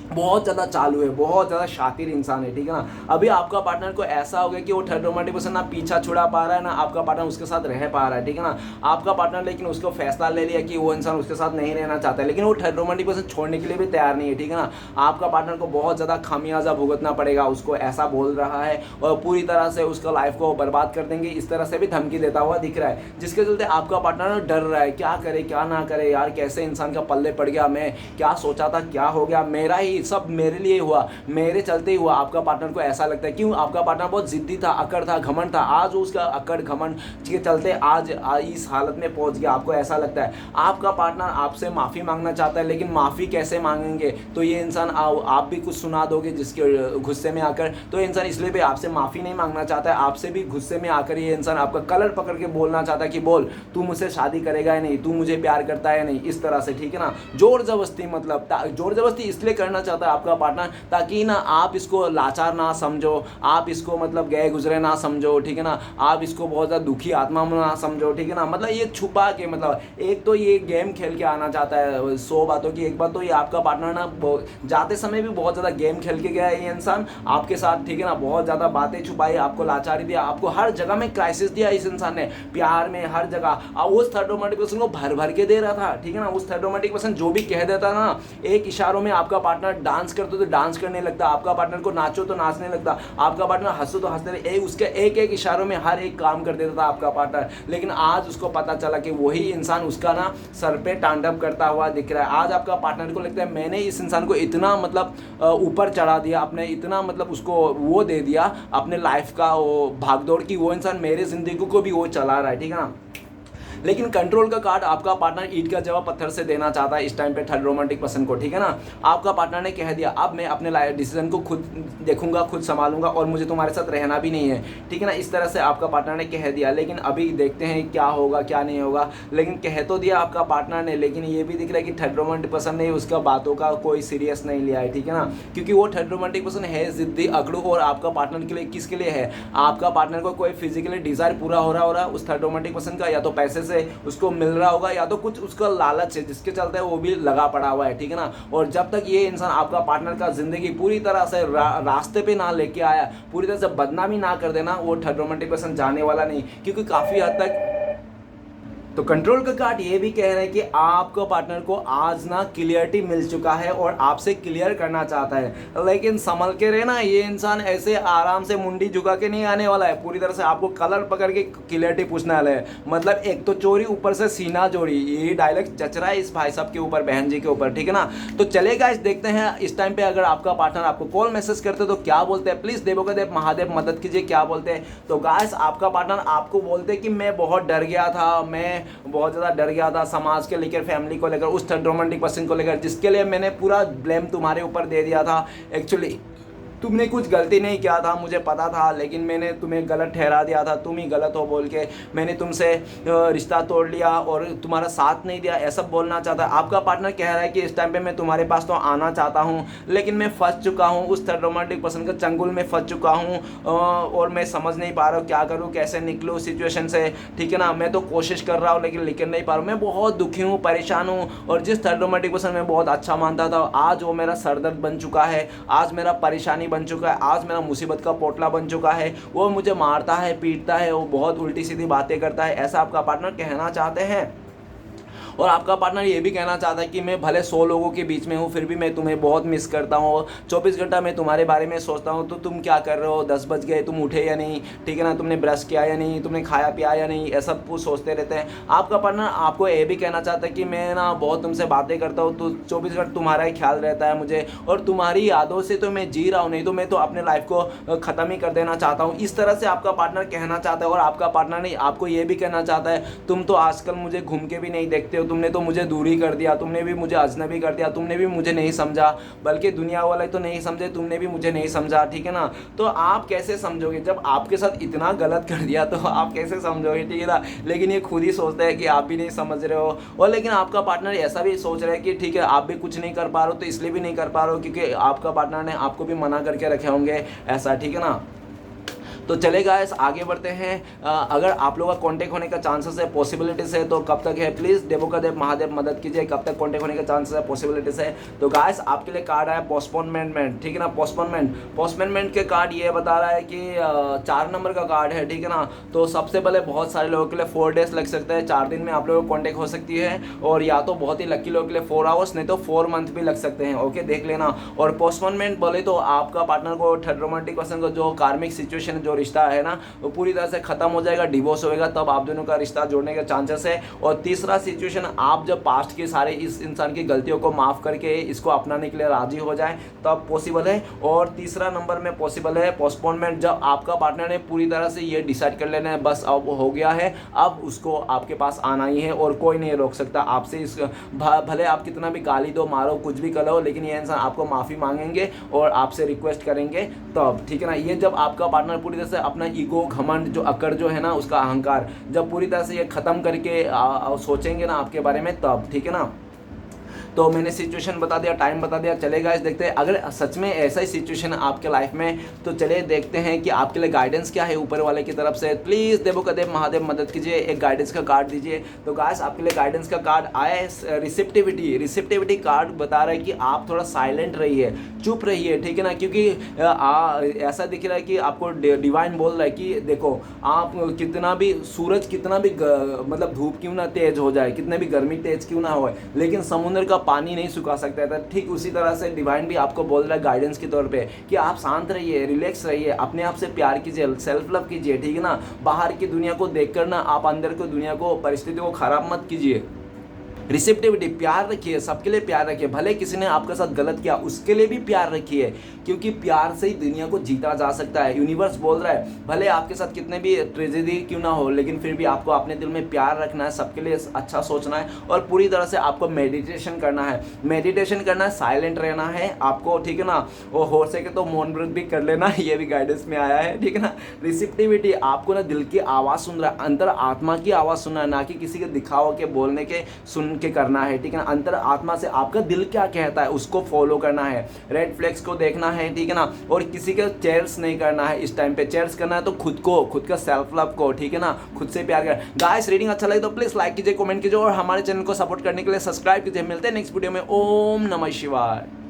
बहुत ज़्यादा चालू है, बहुत ज़्यादा शातिर इंसान है, ठीक है ना। अभी आपका पार्टनर को ऐसा हो गया कि वो थर्ड रोमांटिक पर्सन ना पीछा छुड़ा पा रहा है, ना आपका पार्टनर उसके साथ रह पा रहा है, ठीक है ना। आपका पार्टनर लेकिन उसको फैसला ले लिया कि वो इंसान उसके साथ नहीं रहना चाहता है, लेकिन वो थर्ड रोमांटिक पर्सन छोड़ने के लिए भी तैयार नहीं है, ठीक है ना। आपका पार्टनर को बहुत ज़्यादा खामियाजा भुगतना पड़ेगा, उसको ऐसा बोल रहा है और पूरी तरह से उसका लाइफ को बर्बाद कर देंगे, इस तरह से भी धमकी देता हुआ दिख रहा है, जिसके चलते आपका पार्टनर डर रहा है, क्या करे क्या ना करे यार, कैसे इंसान का पल्ले पड़ गया, मैं क्या सोचा था क्या हो गया, मेरा ही नहीं, सब मेरे लिए हुआ, मेरे चलते ही हुआ। आपका पार्टनर को ऐसा लगता है। क्यों? आपका पार्टनर बहुत जिद्दी था, अकड़ था, घमंड था। आज वो उसका अकड़ घमंड के चलते आज इस हालत में पहुंच गया। आपको ऐसा लगता है। आपका पार्टनर आपसे माफ़ी मांगना चाहता है, लेकिन माफ़ी कैसे मांगेंगे? तो ये इंसान आप भी कुछ सुना दोगे जिसके गुस्से में आकर, तो इंसान इसलिए भी आपसे माफ़ी नहीं मांगना चाहता है। आपसे भी गुस्से में आकर ये इंसान आपका कलर पकड़ के बोलना चाहता है कि बोल, तू मुझसे शादी करेगा या नहीं, तू मुझे प्यार करता है या नहीं, इस तरह से, ठीक है ना। जोर जबरदस्ती, मतलब जोर जबरदस्ती इसलिए करना चाहता है आपका पार्टनर ताकि ना आप इसको लाचार ना समझो, आप इसको मतलब गए गुजरे ना समझो, ठीक है ना, आप इसको बहुत ज़्यादा दुखी आत्मा में ना समझो, ठीक है ना। मतलब ये छुपा के, मतलब एक तो ये गेम खेल के आना चाहता है 100 बातों की। एक बात तो ये आपका पार्टनर ना जाते समय भी बहुत ज़्यादा गेम खेल के गया है ये इंसान आपके साथ, ठीक है ना। बहुत ज़्यादा बातें छुपाई, आपको लाचारी दिया, आपको हर जगह में क्राइसिस दिया इस इंसान ने, प्यार में हर जगह। और उस थर्ड रोमांटिक पर्सन को भर भर के दे रहा था, ठीक है ना। उस थर्ड रोमांटिक पर्सन जो भी कह देता ना, एक इशारों में आपका पार्टनर डांस करते तो डांस करने लगता, आपका पार्टनर को नाचो तो नाचने लगता, आपका पार्टनर हंसो तो हंसने, उसके एक एक इशारों में हर एक काम कर देता था आपका पार्टनर। लेकिन आज उसको पता चला कि वही इंसान उसका ना सर पे तांडव करता हुआ दिख रहा है। आज आपका पार्टनर को लगता है मैंने इस इंसान को इतना मतलब ऊपर चढ़ा दिया, अपने इतना मतलब उसको वो दे दिया अपने लाइफ का वो भागदौड़ की, वो इंसान मेरे ज़िंदगी को भी वो चला रहा है, ठीक है ना। लेकिन कंट्रोल का कार्ड आपका पार्टनर ईंट का जवाब पत्थर से देना चाहता है इस टाइम पे थर्ड रोमांटिक पर्सन को, ठीक है ना। आपका पार्टनर ने कह दिया अब मैं अपने लाइफ डिसीजन को खुद देखूंगा, खुद संभालूंगा और मुझे तुम्हारे साथ रहना भी नहीं है, ठीक है ना। इस तरह से आपका पार्टनर ने कह दिया। लेकिन अभी देखते हैं क्या होगा क्या नहीं होगा। लेकिन कह तो दिया आपका पार्टनर ने, लेकिन ये भी दिख रहा है कि थर्ड रोमांटिक पर्सन ने उसका बातों का कोई सीरियस नहीं लिया है, ठीक है ना। क्योंकि वो थर्ड रोमांटिक पर्सन है जिद्दी, अकड़ू, और आपका पार्टनर के लिए किसके लिए है? आपका पार्टनर को कोई फिजिकली डिजायर पूरा हो रहा उस थर्ड रोमांटिक पर्सन का, या तो पैसे से उसको मिल रहा होगा, या तो कुछ उसका लालच है जिसके चलते वो भी लगा पड़ा हुआ है, ठीक है ना। और जब तक ये इंसान आपका पार्टनर का जिंदगी पूरी तरह से रास्ते पे ना लेके आया, पूरी तरह से बदनामी ना कर देना, वो थर्ड रोमांटिक पर्सन जाने वाला नहीं। क्योंकि काफ़ी हद तक तो कंट्रोल का कार्ड ये भी कह रहे हैं कि आपको पार्टनर को आज ना क्लियरिटी मिल चुका है और आपसे क्लियर करना चाहता है। लेकिन संभल के रहना, ये इंसान ऐसे आराम से मुंडी झुका के नहीं आने वाला है। पूरी तरह से आपको कलर पकड़ के क्लियरिटी पूछने वाला है। मतलब एक तो चोरी, ऊपर से सीना चोरी, ये डायलॉग चच रहा है इस भाई साहब के ऊपर, बहन जी के ऊपर, ठीक है ना। तो चलेगा, इस देखते हैं इस टाइम पे अगर आपका पार्टनर आपको कॉल मैसेज करते तो क्या बोलते हैं। प्लीज़ देवों का देव महादेव मदद कीजिए, क्या बोलते हैं। तो गाइस आपका पार्टनर आपको बोलते हैं कि मैं बहुत डर गया था, मैं बहुत ज़्यादा डर गया था समाज के लेकर, फैमिली को लेकर, उस थर्ड रोमांटिक पर्सन को लेकर, जिसके लिए मैंने पूरा ब्लेम तुम्हारे ऊपर दे दिया था। एक्चुअली तुमने कुछ गलती नहीं किया था, मुझे पता था, लेकिन मैंने तुम्हें गलत ठहरा दिया था, तुम ही गलत हो बोल के मैंने तुमसे रिश्ता तोड़ लिया और तुम्हारा साथ नहीं दिया, ऐसा बोलना चाहता है। आपका पार्टनर कह रहा है कि इस टाइम पे मैं तुम्हारे पास तो आना चाहता हूँ, लेकिन मैं फंस चुका हूँ, उस थर्ड रोमांटिक पर्सन के चंगुल में फंस चुका हूँ और मैं समझ नहीं पा रहा हूँ क्या करूँ, कैसे निकलूँ सिचुएशन से, ठीक है ना। मैं तो कोशिश कर रहा हूँ लेकिन निकल नहीं पा रहा हूँ, मैं बहुत दुखी हूँ, परेशान हूँ। और जिस थर्ड रोमांटिक पर्सन मैं बहुत अच्छा मानता था, आज वो मेरा सरदर्द बन चुका है, आज मेरा परेशानी बन चुका है, आज मेरा मुसीबत का पोटला बन चुका है। वो मुझे मारता है, पीटता है, वो बहुत उल्टी सीधी बातें करता है, ऐसा आपका पार्टनर कहना चाहते हैं। और आपका पार्टनर ये भी कहना चाहता है कि मैं भले 100 लोगों के बीच में हूँ, फिर भी मैं तुम्हें बहुत मिस करता हूँ, 24 घंटा मैं तुम्हारे बारे में सोचता हूँ। तो तुम क्या कर रहे हो, 10 बज गए, तुम उठे या नहीं, ठीक है ना, तुमने ब्रश किया या नहीं, तुमने खाया पिया या नहीं, ऐसा कुछ सोचते रहते हैं। आपका पार्टनर आपको ये भी कहना चाहता है कि मैं ना बहुत तुमसे बातें करता हूँ, तो 24 घंटे तुम्हारा ही ख्याल रहता है मुझे, और तुम्हारी यादों से तो मैं जी रहा हूँ, नहीं तो मैं तो अपने लाइफ को ख़त्म ही कर देना चाहता हूँ। इस तरह से आपका पार्टनर कहना चाहता है। और आपका पार्टनर नहीं, आपको ये भी कहना चाहता है तुम तो आजकल मुझे घूम के भी नहीं देखते हो, तुमने तो मुझे दूरी कर दिया, तुमने भी मुझे अजनबी कर दिया, तुमने भी मुझे नहीं समझा, बल्कि दुनिया वाले तो नहीं समझे, तुमने भी मुझे नहीं समझा, ठीक है ना। तो आप कैसे समझोगे जब आपके साथ इतना गलत कर दिया, तो आप कैसे समझोगे, ठीक है ना। लेकिन ये खुद ही सोचते हैं कि आप भी नहीं समझ रहे हो। और लेकिन आपका पार्टनर ऐसा भी सोच रहा है कि ठीक है आप भी कुछ नहीं कर पा रहे हो, तो इसलिए भी नहीं कर पा रहे हो क्योंकि आपका पार्टनर ने आपको भी मना करके रखे होंगे, ऐसा, ठीक है ना। तो चले गाइस आगे बढ़ते हैं। अगर आप लोगों का कांटेक्ट होने का चांसेस है, पॉसिबिलिटीज़ है, तो कब तक है, प्लीज़ देवों का देव महादेव मदद कीजिए, कब तक कांटेक्ट होने का चांसेस है, पॉसिबिलिटीज़ है। तो गाइस आपके लिए कार्ड आया पोस्टपोनमेंट, ठीक है ना। पोस्टपोनमेंट के कार्ड ये बता रहा है कि 4 नंबर का कार्ड है, ठीक है ना। तो सबसे पहले बहुत सारे लोगों के लिए 4 डेज लग सकते हैं, 4 दिन में आप लोगों को कॉन्टेक्ट हो सकती है, और या तो बहुत ही लकी लोगों के लिए 4 आवर्स, नहीं तो 4 मंथ भी लग सकते हैं, ओके, देख लेना। और पोस्टपोनमेंट बोले तो आपका पार्टनर को थर्ड रोमांटिक पर्सन को जो कार्मिक सिचुएशन जो जो रिश्ता है ना वो पूरी तरह से ख़त्म हो जाएगा, डिवोर्स होएगा, तब आप दोनों का रिश्ता जोड़ने के चांसेस है। और तीसरा सिचुएशन, आप जब पास्ट के सारे इस इंसान की गलतियों को माफ़ करके इसको अपनाने के लिए राजी हो जाए तब पॉसिबल है। और तीसरा नंबर में पॉसिबल है पोस्टपोनमेंट, जब आपका पार्टनर ने पूरी तरह से ये डिसाइड कर लेना है बस अब हो गया है, अब उसको आपके पास आना ही है और कोई नहीं रोक सकता आपसे। इस भले आप कितना भी गाली दो, मारो, कुछ भी करो, लेकिन ये इंसान आपको माफ़ी मांगेंगे और आपसे रिक्वेस्ट करेंगे तब, ठीक है ना। ये जब आपका पार्टनर पूरी तरह से अपना ईगो, घमंड, जो अकड़ जो है ना, उसका अहंकार जब पूरी तरह से ये ख़त्म करके सोचेंगे ना आपके बारे में तब, ठीक है ना। तो मैंने सिचुएशन बता दिया, टाइम बता दिया। चलेगा इस देखते हैं अगर सच में ऐसा ही सिचुएशन है आपके लाइफ में, तो चलिए देखते हैं कि आपके लिए गाइडेंस क्या है ऊपर वाले की तरफ से। प्लीज़ देवो कदेव महादेव मदद कीजिए, एक गाइडेंस का कार्ड दीजिए। तो गाइस आपके लिए गाइडेंस का कार्ड आया है रिसेप्टिविटी कार्ड बता रहा है कि आप थोड़ा साइलेंट रहिए, चुप रहिए, ठीक है ना। क्योंकि ऐसा दिख रहा है कि आपको डिवाइन बोल रहा है कि देखो आप कितना भी सूरज कितना भी मतलब धूप क्यों ना तेज हो जाए, कितने भी गर्मी तेज क्यों ना हो, लेकिन समुद्र का पानी नहीं सुखा सकता था। ठीक उसी तरह से डिवाइन भी आपको बोल रहा है गाइडेंस के तौर पे कि आप शांत रहिए, रिलैक्स रहिए, अपने आप से प्यार कीजिए, सेल्फ लव कीजिए, ठीक है ना। बाहर की दुनिया को देखकर ना आप अंदर की दुनिया को, परिस्थितियों को खराब मत कीजिए। रिसेप्टिविटी, प्यार रखिए, सबके लिए प्यार रखिए, भले किसी ने आपके साथ गलत किया उसके लिए भी प्यार रखिए, क्योंकि प्यार से ही दुनिया को जीता जा सकता है। यूनिवर्स बोल रहा है भले आपके साथ कितने भी ट्रेजेडी क्यों ना हो, लेकिन फिर भी आपको अपने दिल में प्यार रखना है, सबके लिए अच्छा सोचना है और पूरी तरह से आपको मेडिटेशन करना है, साइलेंट रहना है आपको, ठीक है ना। और हो सके तो मौन व्रत भी कर लेना, ये भी गाइडेंस में आया है, ठीक है ना। रिसेप्टिविटी, आपको ना दिल की आवाज़ सुन रहा है, अंतर आत्मा की आवाज़ सुनना है, ना कि किसी के दिखावा के बोलने के सुन के करना है, ठीक है ना। अंतर आत्मा से आपका दिल क्या कहता है उसको फॉलो करना है, रेड फ्लैग्स को देखना है, ठीक है ना। और किसी के चेयर्स नहीं करना है इस टाइम पे, चेयर्स करना है तो खुद को, खुद का सेल्फ लव को, ठीक है ना, खुद से प्यार कर। गाइस रीडिंग अच्छा लगे तो प्लीज लाइक कीजिए, कमेंट कीजिए और हमारे चैनल को सपोर्ट करने के लिए सब्सक्राइब कीजिए। मिलते हैं नेक्स्ट वीडियो में। ओम नमः शिवाय।